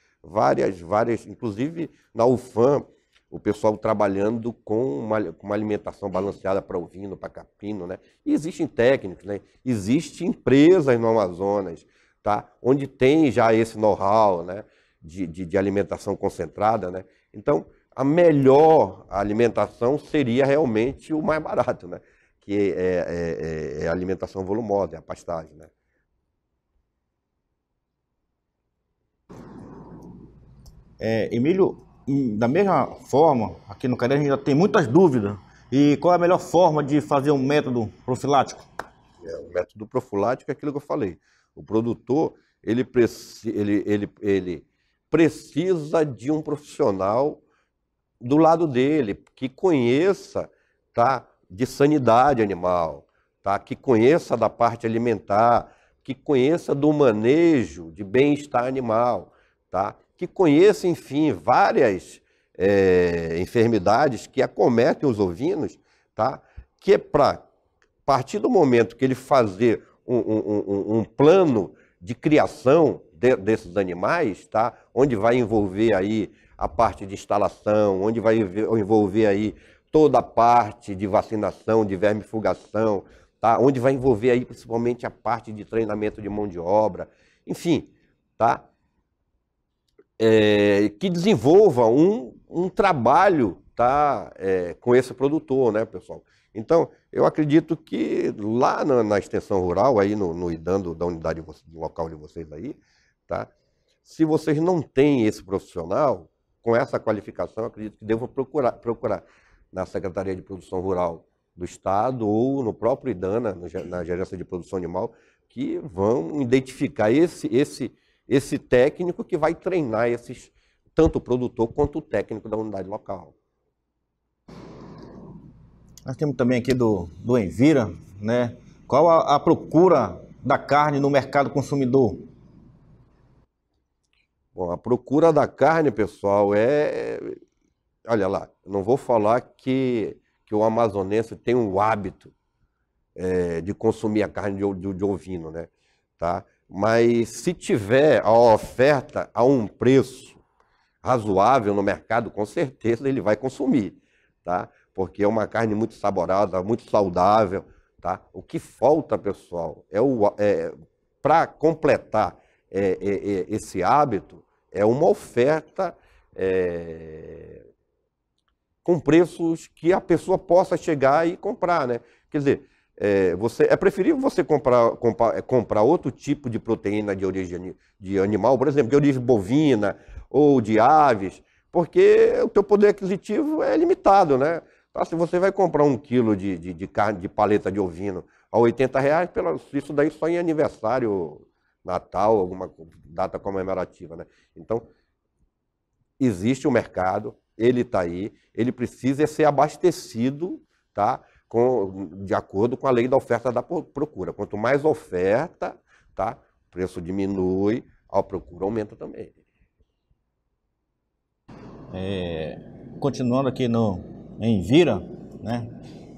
inclusive na UFAM, o pessoal trabalhando com uma alimentação balanceada para ovino, para caprino, né? E existem técnicos, né? Existem empresas no Amazonas, tá? Onde tem já esse know-how, né? de alimentação concentrada, né? Então, a melhor alimentação seria realmente o mais barato, né? Que é a alimentação volumosa, é a pastagem, né? Emílio, da mesma forma, aqui no Careiro a gente já tem muitas dúvidas. E qual é a melhor forma de fazer um método profilático? O método profilático é aquilo que eu falei. O produtor, ele precisa de um profissional do lado dele, que conheça, tá, de sanidade animal, tá, que conheça da parte alimentar, que conheça do manejo de bem-estar animal, tá, que conheça, enfim, várias enfermidades que acometem os ovinos, tá, que é para, a partir do momento que ele fazer um plano de criação desses animais, tá, onde vai envolver aí a parte de instalação, onde vai envolver aí toda a parte de vacinação, de vermifugação, tá, onde vai envolver aí principalmente a parte de treinamento de mão de obra, enfim, tá, que desenvolva um trabalho, tá, com esse produtor, né, pessoal? Então, eu acredito que lá na extensão rural, aí no IDAM da unidade local de vocês aí, tá, se vocês não têm esse profissional com essa qualificação, eu acredito que devam procurar na Secretaria de Produção Rural do Estado ou no próprio IDAM, na Gerência de Produção Animal, que vão identificar esse técnico que vai treinar tanto o produtor quanto o técnico da unidade local. Nós temos também aqui do Envira, né? Qual a procura da carne no mercado consumidor? Bom, a procura da carne, pessoal, olha lá, eu não vou falar que o amazonense tem um hábito de consumir a carne de ovino, né? Tá? Mas se tiver a oferta a um preço razoável no mercado, com certeza ele vai consumir, tá? Porque é uma carne muito saborosa, muito saudável, tá? O que falta, pessoal, para completar esse hábito, é uma oferta com preços que a pessoa possa chegar e comprar, né? Quer dizer, é preferível você comprar outro tipo de proteína de origem de animal, por exemplo, de origem bovina ou de aves, porque o teu poder aquisitivo é limitado, né? Tá? Se você vai comprar 1 quilo de carne de paleta de ovino a R$80, isso daí só em aniversário, Natal, alguma data comemorativa, né? Então, existe o mercado, ele está aí, ele precisa ser abastecido, tá? De acordo com a lei da oferta e da procura. Quanto mais oferta, tá? O preço diminui, a procura aumenta também. Continuando aqui em Vira, né?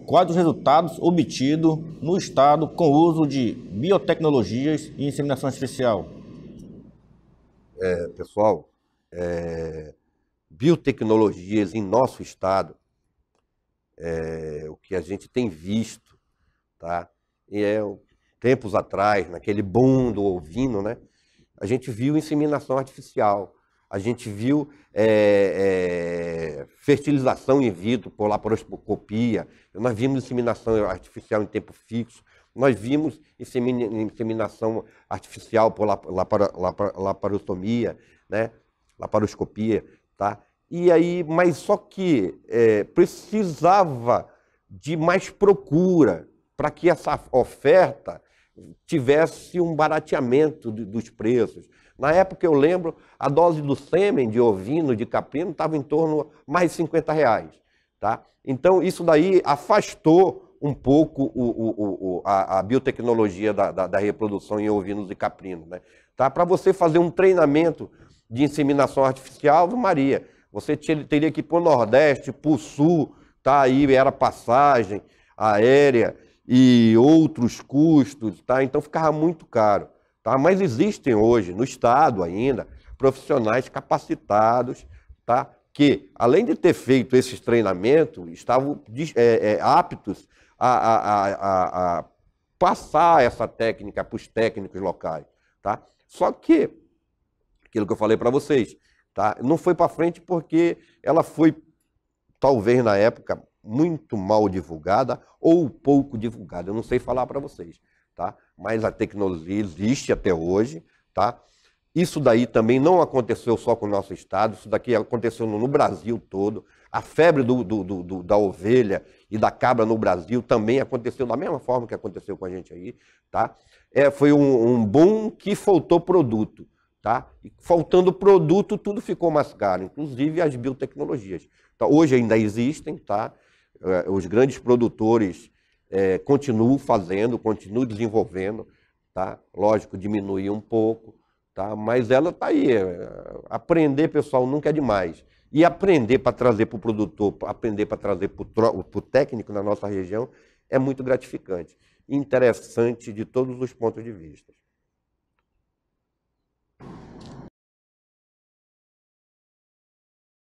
Quais os resultados obtidos no estado com o uso de biotecnologias e inseminação artificial? Pessoal, biotecnologias em nosso estado, o que a gente tem visto, tá? Tempos atrás, naquele boom do ovino, né? A gente viu inseminação artificial, a gente viu fertilização in vitro por laparoscopia, nós vimos inseminação artificial em tempo fixo, nós vimos inseminação artificial por laparostomia, né? Laparoscopia, tá? E aí, mas só que precisava de mais procura para que essa oferta tivesse um barateamento dos preços. Na época, eu lembro, a dose do sêmen de ovino, de caprino, estava em torno de mais de R$50. Tá? Então, isso daí afastou um pouco a biotecnologia da reprodução em ovinos e caprinos. Né? Tá? Para você fazer um treinamento de inseminação artificial, Maria, você teria que ir para o Nordeste, para o Sul, tá? Aí era passagem aérea e outros custos, tá? Então ficava muito caro. Tá? Mas existem hoje, no estado ainda, profissionais capacitados, tá? Que, além de ter feito esses treinamentos, estavam aptos a passar essa técnica para os técnicos locais. Tá? Só que, aquilo que eu falei para vocês, tá? Não foi para frente porque ela foi, talvez na época, muito mal divulgada ou pouco divulgada. Eu não sei falar para vocês, tá? Mas a tecnologia existe até hoje, tá? Isso daí também não aconteceu só com o nosso estado, isso daqui aconteceu no Brasil todo. A febre da ovelha e da cabra no Brasil também aconteceu da mesma forma que aconteceu com a gente aí, tá? Foi um boom que faltou produto. Tá? E faltando produto, tudo ficou mais caro, inclusive as biotecnologias. Então, hoje ainda existem, tá? Os grandes produtores continuam fazendo, continuam desenvolvendo, tá? Lógico, diminuir um pouco, tá? Mas ela está aí. Aprender, pessoal, nunca é demais. E aprender para trazer para o produtor, aprender para trazer para o técnico na nossa região é muito gratificante. Interessante de todos os pontos de vista.